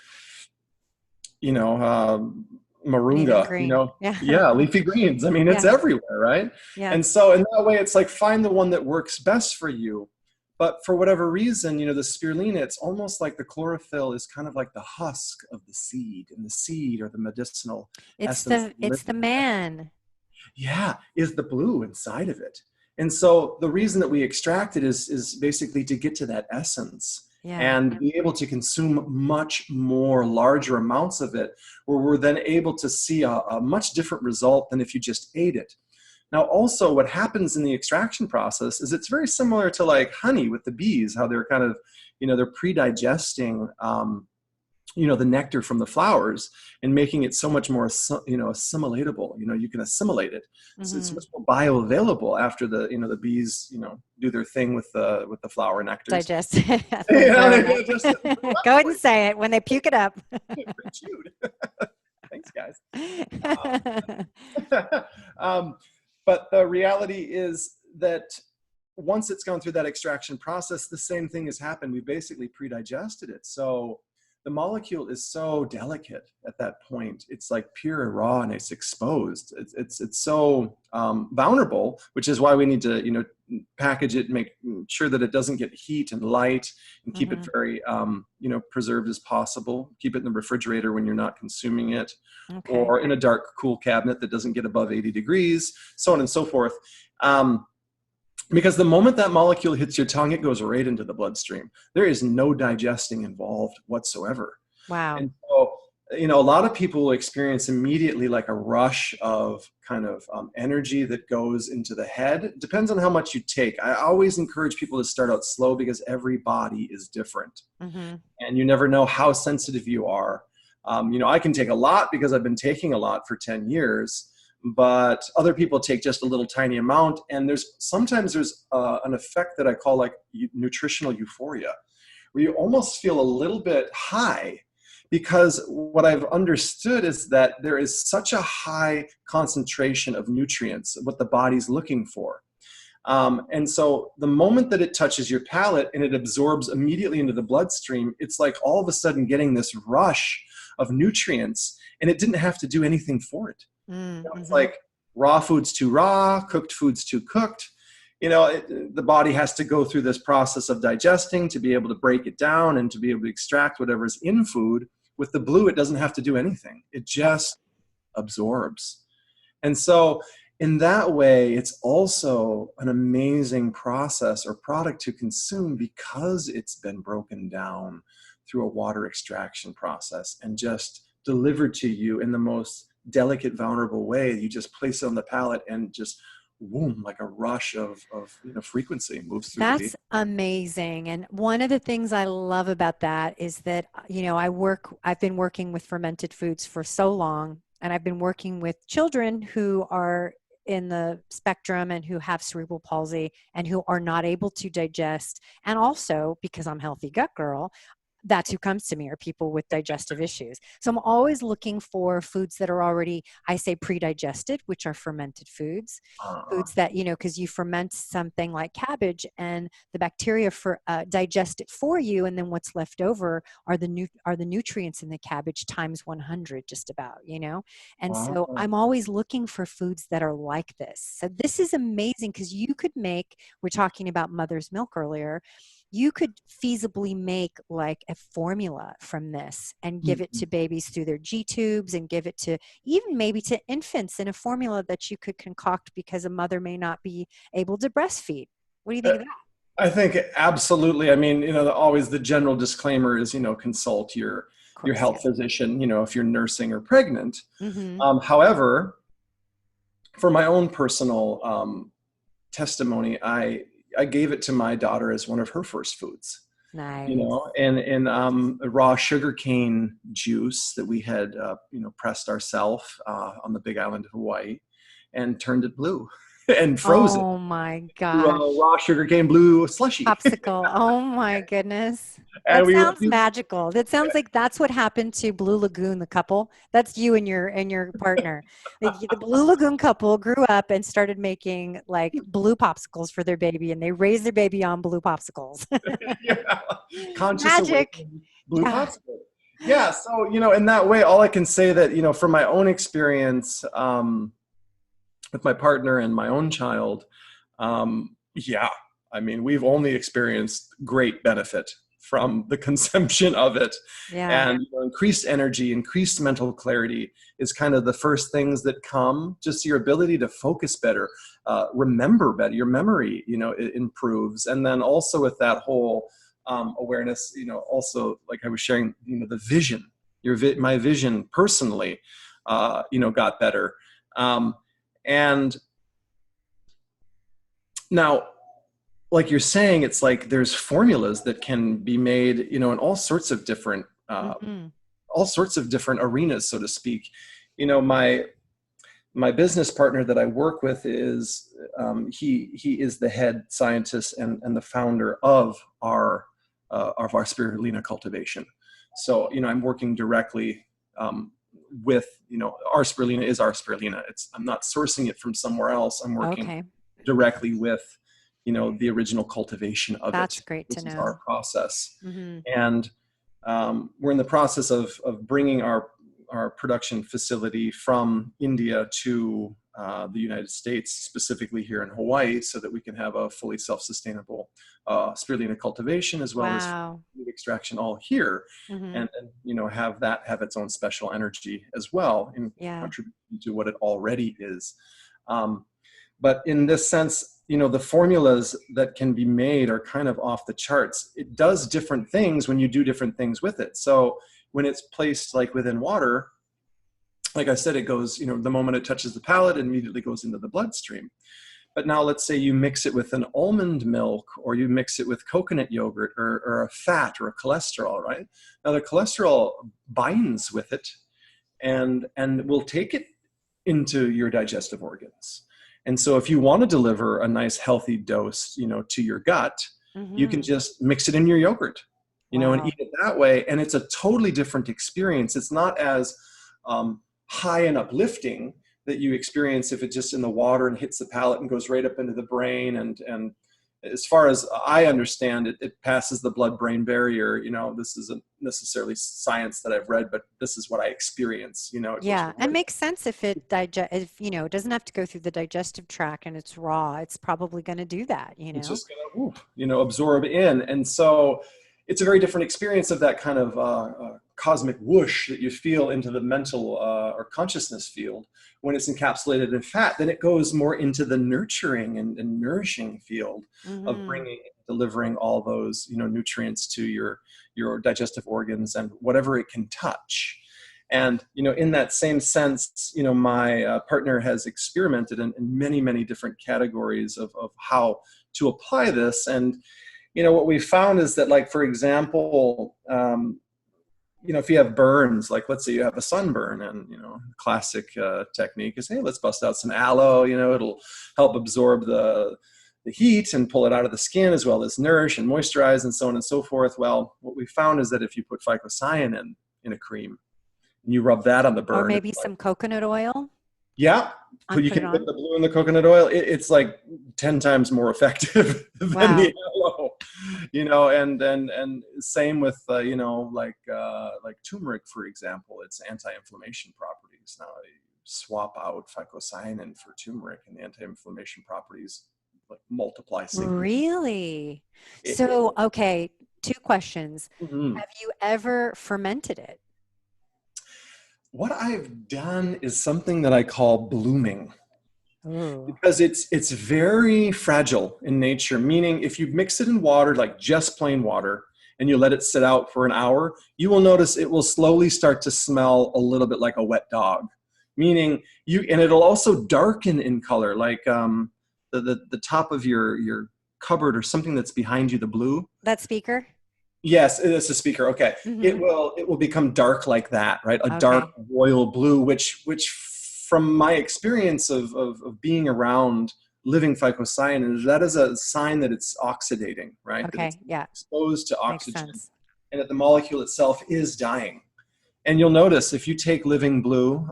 Anything moringa, green. Yeah. yeah, leafy greens. I mean, it's Yeah. everywhere, right? Yeah. And so in that way, it's like, find the one that works best for you. But for whatever reason, the spirulina, it's almost like the chlorophyll is kind of like the husk of the seed, and the seed, or the medicinal essence. It's the man. Yeah, is the blue inside of it. And so the reason that we extract it is basically to get to that essence. Yeah. And be able to consume much more larger amounts of it, where we're then able to see a much different result than if you just ate it. Now, also, what happens in the extraction process is it's very similar to like honey with the bees, how they're kind of, they're pre-digesting, the nectar from the flowers, and making it so much more, assimilatable. You can assimilate it. So it's much more bioavailable after the bees, do their thing with the flower nectar. Digest it. Go ahead and say it when they puke it up. Thanks, guys. But the reality is that once it's gone through that extraction process, the same thing has happened. We basically pre-digested it. So the molecule is so delicate at that point. It's like pure raw, and it's exposed. It's so vulnerable, which is why we need to package it, make sure that it doesn't get heat and light, and keep it very preserved as possible. Keep it in the refrigerator when you're not consuming it, or in a dark, cool cabinet that doesn't get above 80 degrees, so on and so forth. Because the moment that molecule hits your tongue, it goes right into the bloodstream. There is no digesting involved whatsoever. Wow. And so a lot of people will experience immediately like a rush of kind of energy that goes into the head. It depends on how much you take. I always encourage people to start out slow because every body is different. Mm-hmm. And you never know how sensitive you are. I can take a lot because I've been taking a lot for 10 years, but other people take just a little tiny amount. And sometimes there's an effect that I call like nutritional euphoria, where you almost feel a little bit high, because what I've understood is that there is such a high concentration of nutrients, what the body's looking for. And so the moment that it touches your palate and it absorbs immediately into the bloodstream, it's like all of a sudden getting this rush of nutrients, and it didn't have to do anything for it. Mm-hmm. It's like raw food's too raw, cooked food's too cooked. The body has to go through this process of digesting to be able to break it down and to be able to extract whatever's in food. With the blue, it doesn't have to do anything. It just absorbs. And so in that way, it's also an amazing process or product to consume because it's been broken down through a water extraction process and just delivered to you in the most delicate, vulnerable way. You just place it on the palate and just boom, like a rush of frequency moves through the That's amazing. And one of the things I love about that is that, I've been working with fermented foods for so long, and I've been working with children who are in the spectrum and who have cerebral palsy and who are not able to digest. And also because I'm Healthy Gut Girl, that's who comes to me, are people with digestive issues. So I'm always looking for foods that are already, I say, pre-digested, which are fermented foods. Foods that, because you ferment something like cabbage and the bacteria digest it for you, and then what's left over are the nutrients in the cabbage times 100, just about. And so I'm always looking for foods that are like this. So this is amazing, because you could make, we're talking about mother's milk earlier, you could feasibly make like a formula from this and give it to babies through their G tubes, and give it to even maybe to infants in a formula that you could concoct because a mother may not be able to breastfeed. What do you think of that? I think absolutely. I mean, always the general disclaimer is, consult your health physician, if you're nursing or pregnant. Mm-hmm. However, for my own personal testimony, I gave it to my daughter as one of her first foods. Nice. And raw sugarcane juice that we had, pressed ourselves on the Big Island of Hawaii, and turned it blue and frozen. Oh my gosh! Raw sugarcane blue slushy Popsicle. Oh my goodness. And That sounds magical. That sounds like that's what happened to Blue Lagoon, the couple. That's you and your partner. The Blue Lagoon couple grew up and started making like blue popsicles for their baby, and they raised their baby on blue popsicles. Conscious Magic. blue popsicle. Yeah. So, in that way, all I can say that, from my own experience with my partner and my own child, I mean, we've only experienced great benefit from the consumption of it. Yeah. And increased energy, increased mental clarity is kind of the first things that come. Just your ability to focus better, remember better, your memory, it improves. And then also with that whole awareness, also like I was sharing, the vision, my vision personally, got better. And now, like you're saying, it's like there's formulas that can be made, in all sorts of different, arenas, so to speak. My business partner that I work with is he is the head scientist and the founder of our spirulina cultivation. So I'm working directly with our spirulina is our spirulina. I'm not sourcing it from somewhere else. I'm working directly with the original cultivation of it. That's great to know. This is our process. Mm-hmm. And we're in the process of bringing our production facility from India to the United States, specifically here in Hawaii, so that we can have a fully self-sustainable spirulina cultivation as well as food extraction all here, and have its own special energy as well in contributing to what it already is. But in this sense, the formulas that can be made are kind of off the charts. It does different things when you do different things with it. So, when it's placed like within water, like I said, it goes, the moment it touches the palate, it immediately goes into the bloodstream. But now let's say you mix it with an almond milk, or you mix it with coconut yogurt, or a fat or a cholesterol, right? Now the cholesterol binds with it and will take it into your digestive organs. And so if you want to deliver a nice healthy dose, to your gut, you can just mix it in your yogurt, and eat it that way. And it's a totally different experience. It's not as high and uplifting that you experience if it's just in the water and hits the palate and goes right up into the brain. And as far as I understand it, it passes the blood-brain barrier. This isn't necessarily science that I've read, but this is what I experience. Yeah, it makes sense if it it doesn't have to go through the digestive tract and it's raw. It's probably going to do that. It's just going to absorb in, and so it's a very different experience of that kind of cosmic whoosh that you feel into the mental or consciousness field when it's encapsulated in fat. Then it goes more into the nurturing and nourishing field of delivering all those nutrients to your digestive organs and whatever it can touch. And in that same sense, my partner has experimented in many, many different categories of how to apply this. And what we found is that, like, for example, if you have burns, like let's say you have a sunburn, and classic technique is, hey, let's bust out some aloe. It'll help absorb the heat and pull it out of the skin, as well as nourish and moisturize, and so on and so forth. Well, what we found is that if you put phycocyanin in a cream and you rub that on the burn, or maybe some coconut oil. Yeah, you can put the blue in the coconut oil. It's like 10 times more effective than the aloe, and same with like turmeric, for example. It's anti-inflammation properties. Now you swap out phycocyanin for turmeric, and the anti-inflammation properties like multiply significantly. Really? So, okay, 2 questions. Have you ever fermented it? What I've done is something that I call blooming. Because it's very fragile in nature, meaning if you mix it in water, like just plain water, and you let it sit out for an hour, you will notice it will slowly start to smell a little bit like a wet dog. Meaning and it'll also darken in color, like the top of your cupboard or something that's behind you, the blue. That speaker? Yes, it's a speaker. Okay. It will become dark like that, right? A dark royal blue, which from my experience of being around living phycocyanin, that is a sign that it's oxidating, right? Okay, that it's exposed to oxygen, and that the molecule itself is dying. And you'll notice if you take living blue,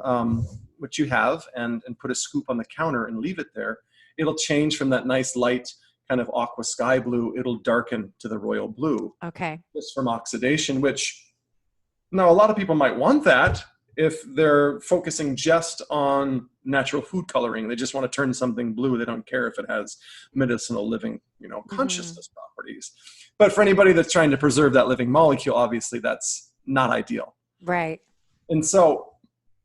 which you have, and put a scoop on the counter and leave it there, it'll change from that nice light kind of aqua sky blue, it'll darken to the royal blue. Okay. Just from oxidation, which now a lot of people might want that if they're focusing just on natural food coloring. They just want to turn something blue. They don't care if it has medicinal living, consciousness properties. But for anybody that's trying to preserve that living molecule, obviously that's not ideal. Right. And so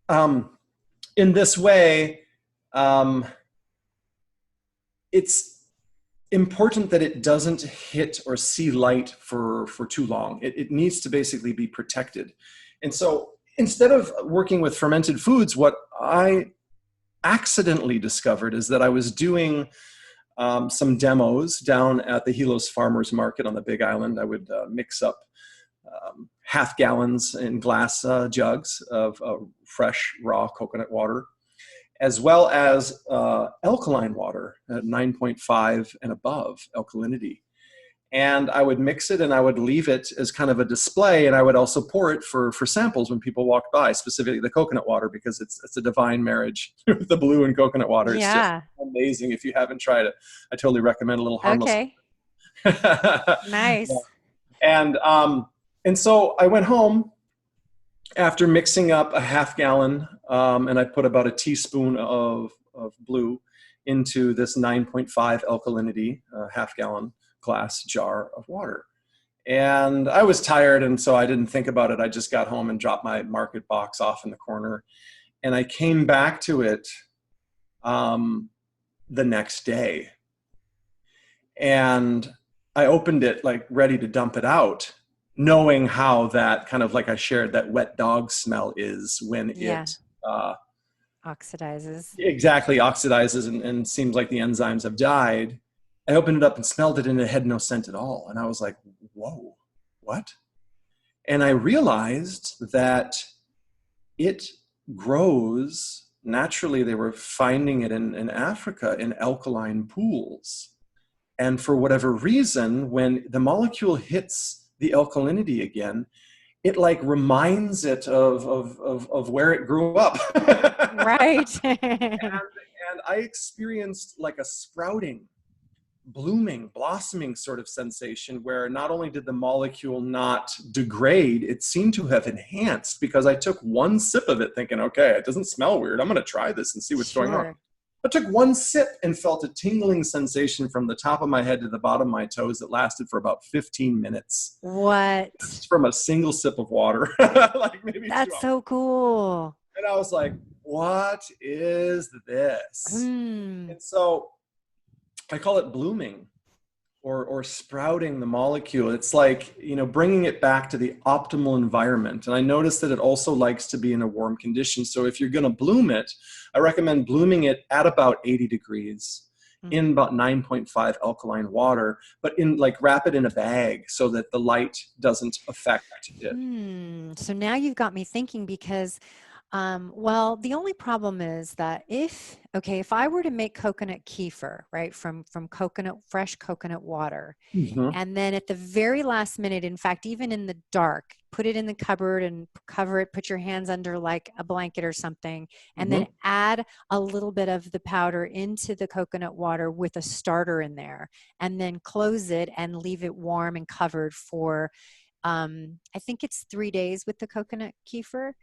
in this way, it's important that it doesn't hit or see light for too long. It needs to basically be protected. And so instead of working with fermented foods, what I accidentally discovered is that I was doing some demos down at the Hilo Farmers Market on the Big Island. I would mix up half gallons in glass jugs of fresh, raw coconut water, as well as alkaline water at 9.5 and above alkalinity. And I would mix it and I would leave it as kind of a display, and I would also pour it for samples when people walked by, specifically the coconut water, because it's a divine marriage with the blue and coconut water. It's just amazing. If you haven't tried it, I totally recommend. A little harmless. Okay. Nice. Yeah. And so I went home after mixing up a half gallon, and I put about a teaspoon of blue into this 9.5 alkalinity half gallon glass jar of water. And I was tired, and so I didn't think about it. I just got home and dropped my market box off in the corner. And I came back to it the next day. And I opened it like ready to dump it out. knowing how that kind of, like I shared, that wet dog smell is when Yeah. it Oxidizes. exactly oxidizes and seems like the enzymes have died. I opened it up and smelled it, and it had no scent at all. And I was like, whoa, what? And I realized that it grows naturally. They were finding it in Africa in alkaline pools. And for whatever reason, when the molecule hits the alkalinity again, it like reminds it of where it grew up. Right. And I experienced like a sprouting, blooming, blossoming sort of sensation where not only did the molecule not degrade, it seemed to have enhanced, because I took one sip of it thinking, okay, it doesn't smell weird, I'm going to try this and see what's going on. Sure. I took one sip and felt a tingling sensation from the top of my head to the bottom of my toes that lasted for about 15 minutes. What? Just from a single sip of water, like maybe 2 hours. That's so cool. And I was like, what is this? Hmm. And so I call it blooming, or sprouting the molecule. It's like, bringing it back to the optimal environment. And I noticed that it also likes to be in a warm condition. So if you're going to bloom it, I recommend blooming it at about 80 degrees in about 9.5 alkaline water, but wrap it in a bag so that the light doesn't affect it. So now you've got me thinking, because well, the only problem is that if I were to make coconut kefir, right, from fresh coconut water, Mm-hmm. and then at the very last minute, in fact, even in the dark, put it in the cupboard and cover it, put your hands under like a blanket or something, and then add a little bit of the powder into the coconut water with a starter in there, and then close it and leave it warm and covered for, I think it's 3 days with the coconut kefir.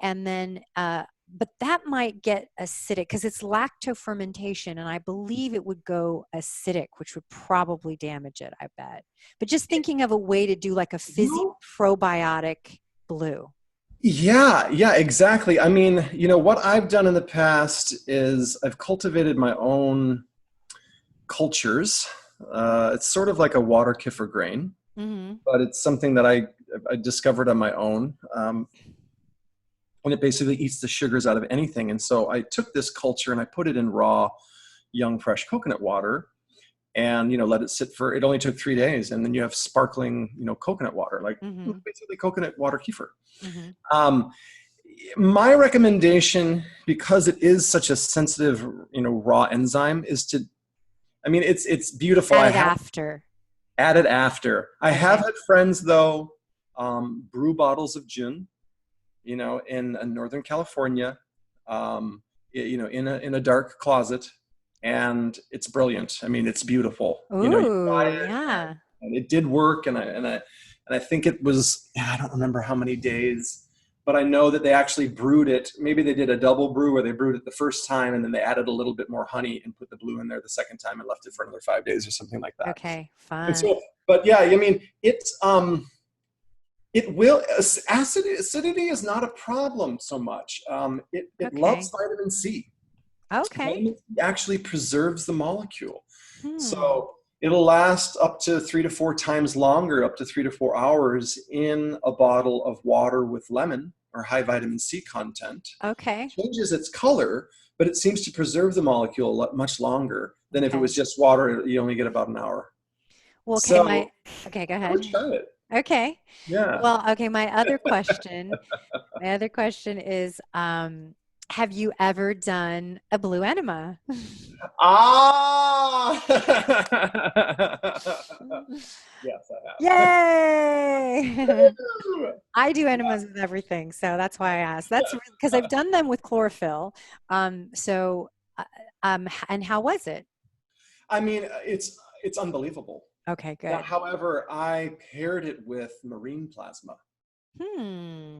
And then, but that might get acidic because it's lacto fermentation, and I believe it would go acidic, which would probably damage it, I bet. But just thinking of a way to do like a fizzy probiotic blue. Yeah, exactly. I mean, what I've done in the past is I've cultivated my own cultures. It's sort of like a water kefir grain, but it's something that I discovered on my own. And it basically eats the sugars out of anything. And so I took this culture and I put it in raw, young, fresh coconut water, and let it sit for. It only took 3 days, and then you have sparkling, coconut water, like basically coconut water kefir. My recommendation, because it is such a sensitive, raw enzyme, is to. I mean, it's beautiful. Add it after. I have had friends though brew bottles of gin, in Northern California, in a dark closet, and it's brilliant. I mean, it's beautiful. Ooh, you buy it, yeah. and it did work, and I think it was, I don't remember how many days, but I know that they actually brewed it. Maybe they did a double brew where they brewed it the first time, and then they added a little bit more honey and put the blue in there the second time and left it for another 5 days or something like that. Okay, fine. And so, but yeah, I mean, it will, acidity is not a problem so much. It loves vitamin C. Okay. Vitamin C actually preserves the molecule. So it'll last up to 3 to 4 times longer, up to 3 to 4 hours in a bottle of water with lemon or high vitamin C content. Okay. It changes its color, but it seems to preserve the molecule much longer than if it was just water. You only get about an hour. Well, so, go ahead. I would try it. Okay. Yeah. Well, okay. My other question is, have you ever done a blue enema? Ah! Yes, I have. Yay! I do enemas with everything, so that's why I asked. That's because I've done them with chlorophyll. And how was it? I mean, it's unbelievable. Okay, good. However, I paired it with marine plasma,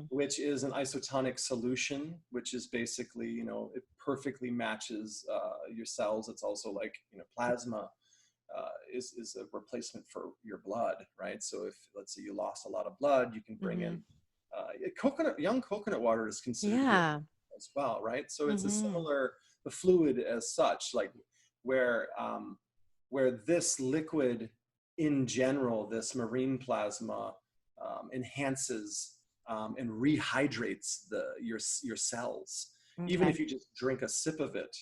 which is an isotonic solution, which is basically, it perfectly matches your cells. It's also like, plasma is a replacement for your blood, right? So if, let's say, you lost a lot of blood, you can bring in young coconut water is considered as well, right? So it's a similar, the fluid as such, like where this liquid in general, this marine plasma, enhances and rehydrates your cells. Even Okay. if you just drink a sip of it,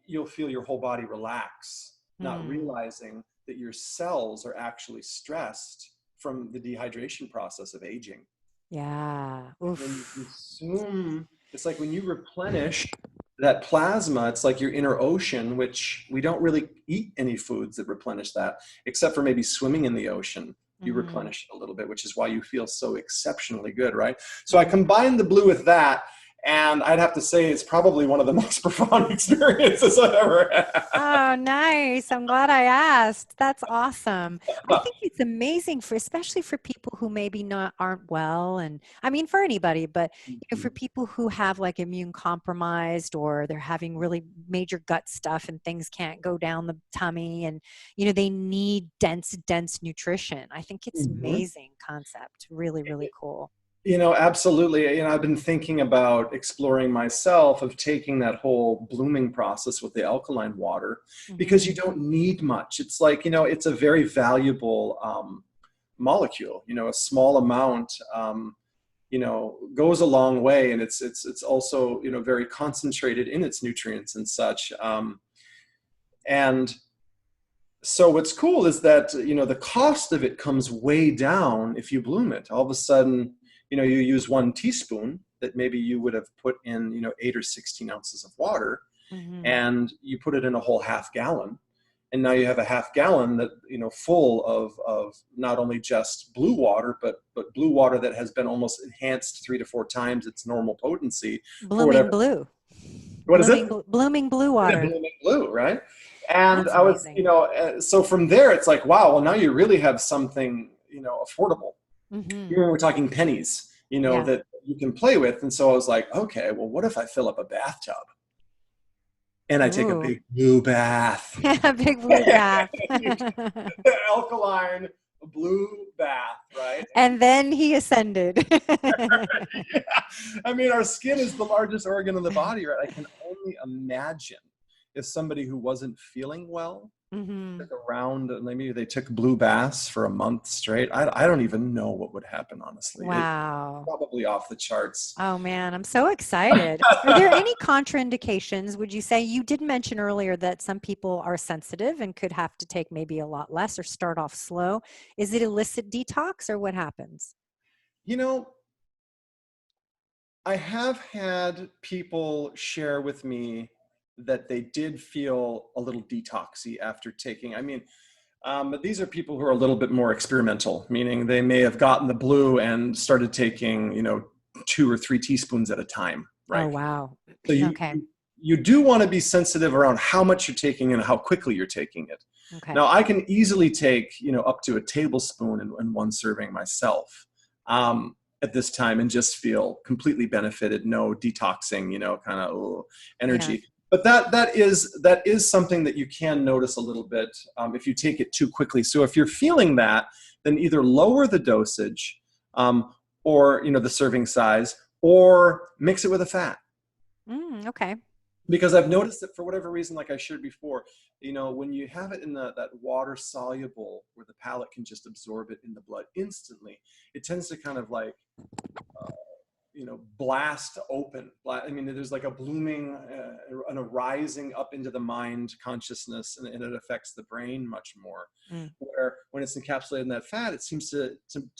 you'll feel your whole body relax, not Mm. realizing that your cells are actually stressed from the dehydration process of aging. Yeah. When you Oof. consume, it's like when you replenish that plasma, it's like your inner ocean, which we don't really eat any foods that replenish that, except for maybe swimming in the ocean. You Mm-hmm. replenish it a little bit, which is why you feel so exceptionally good, right? So I Mm-hmm. combined the blue with that, and I'd have to say it's probably one of the most profound experiences I've ever had. Oh, nice. I'm glad I asked. That's awesome. I think it's amazing for, especially for people who maybe not aren't well. And I mean, for anybody, but for people who have like immune compromised or they're having really major gut stuff and things can't go down the tummy and, they need dense nutrition. I think it's Mhm. amazing concept. Really, really cool. Absolutely. I've been thinking about exploring myself of taking that whole blooming process with the alkaline water Hmm. because you don't need much. It's like, it's a very valuable molecule. A small amount, goes a long way, and it's also, very concentrated in its nutrients and such. And so what's cool is that the cost of it comes way down if you bloom it. All of a sudden, you use 1 teaspoon that maybe you would have put in 8 or 16 ounces of water, Hmm. and you put it in a whole half gallon, and now you have a half gallon that full of not only just blue water, but blue water that has been almost enhanced 3 to 4 times its normal potency for Blooming whatever. blue. What is it? Blooming blue water. Blooming blue, right? And That's I was, amazing. so from there, it's like, wow, well, now you really have something, affordable. Hmm. Here we're talking pennies, Yeah. that you can play with. And so I was like, okay, well, what if I fill up a bathtub and I take a Ooh. big blue bath? Big blue bath. Alkaline blue bath, right? And then he ascended. Yeah. I mean, our skin is the largest organ in the body, right? I can only imagine if somebody who wasn't feeling well Hmm. took around, maybe they took blue baths for a month straight. I don't even know what would happen, honestly. It Wow. probably off the charts. Oh man, I'm so excited. Are there any contraindications? Would you say you did mention earlier that some people are sensitive and could have to take maybe a lot less or start off slow? Is it illicit detox or what happens? you know, I have had people share with me that they did feel a little detoxy after taking. I mean, but these are people who are a little bit more experimental, meaning they may have gotten the blue and started taking, 2 or 3 teaspoons at a time, Oh right? wow. So you Okay. you do want to be sensitive around how much you're taking and how quickly you're taking it. Okay. Now, I can easily take, up to a tablespoon in one serving myself at this time and just feel completely benefited, no detoxing, kind of Yeah. energy. But that is something that you can notice a little bit if you take it too quickly. So if you're feeling that, then either lower the dosage or the serving size, or mix it with a fat. Okay. Because I've noticed that for whatever reason, like I shared before, when you have it in that water soluble where the palate can just absorb it in the blood instantly, it tends to kind of like, blast open. I mean, there's like a blooming and a rising up into the mind consciousness, and it affects the brain much more. Mm, Where when it's encapsulated in that fat, it seems to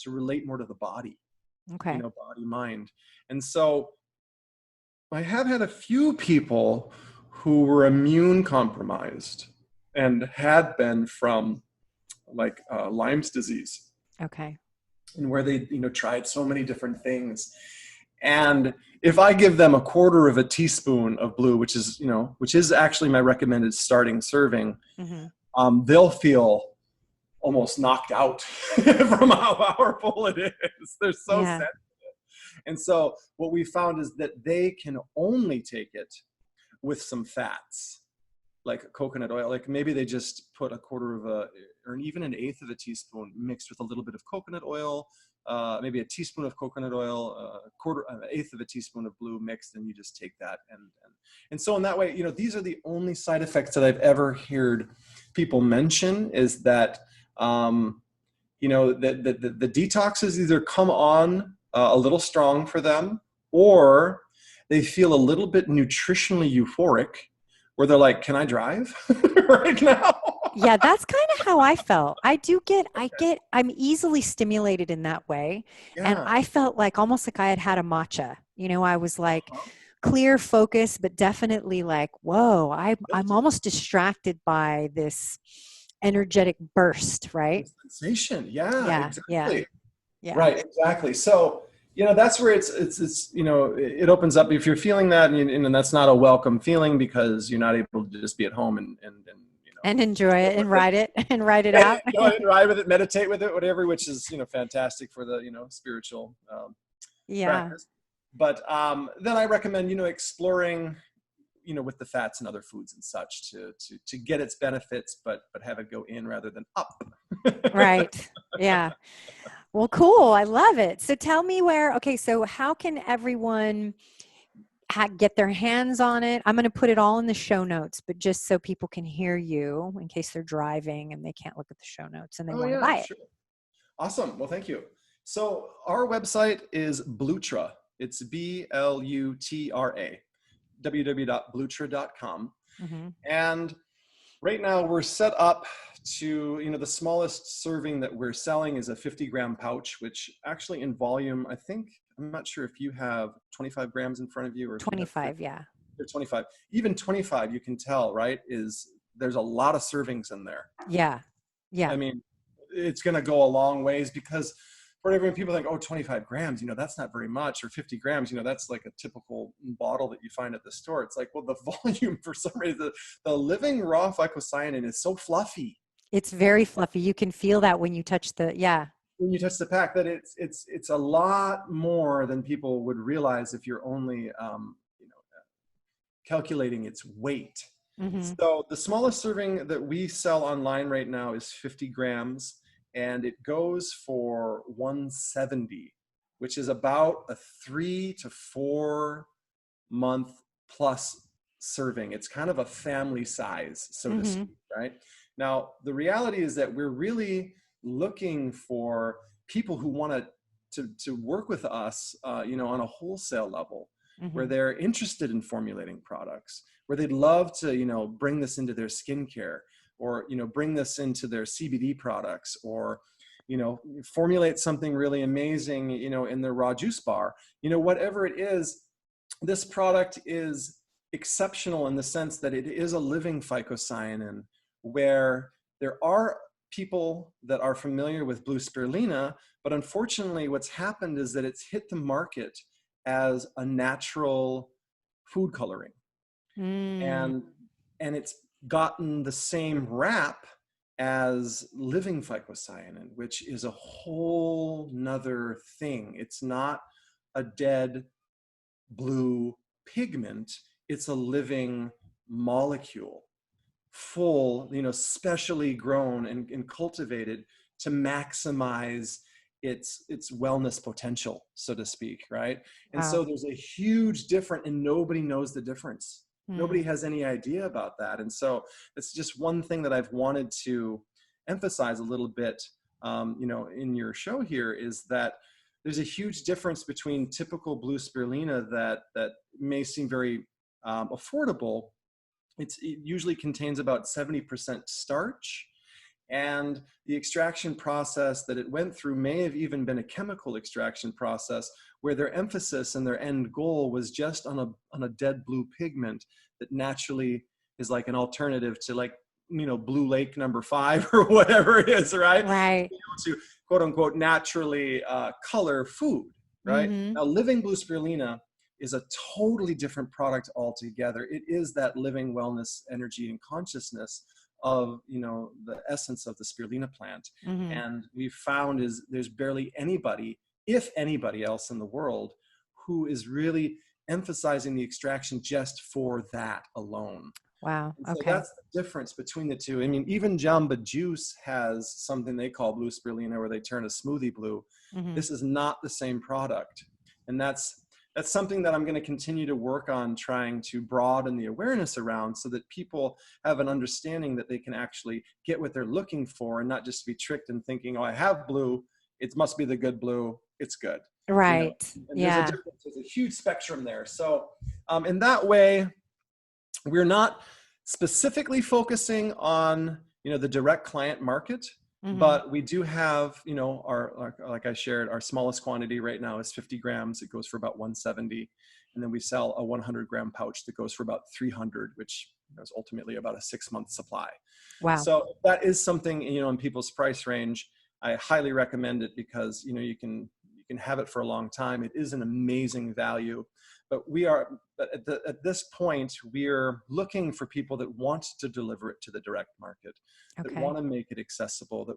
relate more to the body, okay. body mind. And so I have had a few people who were immune compromised and had been from like Lyme's disease, Okay. and where they tried so many different things. And if I give them a quarter of a teaspoon of blue, which is actually my recommended starting serving, Hmm. they'll feel almost knocked out from how powerful it is. They're so Yeah. sensitive. And so what we found is that they can only take it with some fats, like coconut oil. Like maybe they just put a quarter of or even an eighth of a teaspoon mixed with a little bit of coconut oil, maybe a teaspoon of coconut oil, an eighth of a teaspoon of blue mixed, and you just take that. And so in that way, these are the only side effects that I've ever heard people mention, is that the detoxes either come on a little strong for them, or they feel a little bit nutritionally euphoric, where they're like, can I drive right now? Yeah, that's kind of how I felt. I'm easily stimulated in that way. And Yeah. I felt like almost like I had a matcha. I was like clear focus, but definitely like, whoa, I'm Lifted. almost distracted by this energetic burst, right? Sensation. Yeah, Yeah, yeah, exactly. yeah. Right, exactly. So, that's where it opens up if you're feeling that, and that's not a welcome feeling because you're not able to just be at home and And enjoy sit it and with write it and write it it. out. Go ahead and ride with it, meditate with it, whatever, which is, fantastic for the, spiritual Yeah. practice. But then I recommend, exploring, with the fats and other foods and such to get its benefits, but have it go in rather than up. Right. Yeah. Well, cool. I love it. So tell me so how can everyone get their hands on it? I'm going to put it all in the show notes, but just so people can hear you in case they're driving and they can't look at the show notes and they Oh want to yeah, buy it. sure. Awesome. Well, thank you. So our website is Blutra. It's Blutra, www.blutra.com. Mm-hmm. And right now we're set up to, the smallest serving that we're selling is a 50-gram pouch, which actually in volume, I'm not sure if you have 25 grams in front of you or if you have 25. Yeah. 25. Even 25, you can tell, right, there's a lot of servings in there. Yeah. Yeah. I mean, it's going to go a long ways because for everyone, people think, oh, 25 grams, that's not very much, or 50 grams, that's like a typical bottle that you find at the store. It's like, well, the volume for some reason, the living raw phycocyanin is so fluffy. It's very fluffy. You can feel that when you touch When you touch the pack, that it's a lot more than people would realize if you're only, calculating its weight. Mm-hmm. So the smallest serving that we sell online right now is 50 grams, and it goes for 170, which is about a 3 to 4 month plus serving. It's kind of a family size, so to Mm-hmm. speak, right? Now, the reality is that we're really looking for people who want to work with us, on a wholesale level, where Mm-hmm. they're interested in formulating products, where they'd love to, bring this into their skincare, or, bring this into their CBD products, or, formulate something really amazing, in their raw juice bar, whatever it is. This product is exceptional in the sense that it is a living phycocyanin, where there are people that are familiar with blue spirulina, but unfortunately what's happened is that it's hit the market as a natural food coloring, Mm. and it's gotten the same rap as living phycocyanin, which is a whole nother thing. It's not a dead blue pigment, it's a living molecule, full, specially grown and cultivated to maximize its wellness potential, so to speak, right? And Wow. so there's a huge difference, and nobody knows the difference. Mm. Nobody has any idea about that. And so it's just one thing that I've wanted to emphasize a little bit, in your show here, is that there's a huge difference between typical blue spirulina that may seem very affordable. It usually contains about 70% starch, and the extraction process that it went through may have even been a chemical extraction process where their emphasis and their end goal was just on a dead blue pigment that naturally is like an alternative to, like, Blue Lake #5 or whatever it is, right? Right. To quote unquote naturally color food, right? Mm-hmm. Now, living blue spirulina is a totally different product altogether. It is that living wellness, energy, and consciousness of, the essence of the spirulina plant. Mm-hmm. And we've found is there's barely anybody, if anybody else in the world, who is really emphasizing the extraction just for that alone. Wow. And so Okay. that's the difference between the two. I mean, even Jamba Juice has something they call blue spirulina, where they turn a smoothie blue. Mm-hmm. This is not the same product. And that's that's something that I'm going to continue to work on, trying to broaden the awareness around, so that people have an understanding that they can actually get what they're looking for, and not just be tricked in thinking, oh, I have blue, it must be the good blue, it's good. You know, Right. and there's a Yeah. difference, there's a huge spectrum there. So in that way, we're not specifically focusing on, the direct client market, Hmm. but we do have, our, like I shared, our smallest quantity right now is 50 grams. It goes for about 170. And then we sell a 100-gram pouch that goes for about 300, which is ultimately about a 6-month supply. Wow. So that is something, in people's price range. I highly recommend it, because, you can have it for a long time. It is an amazing value. But at this point, we're looking for people that want to deliver it to the direct market, that Okay. want to make it accessible, that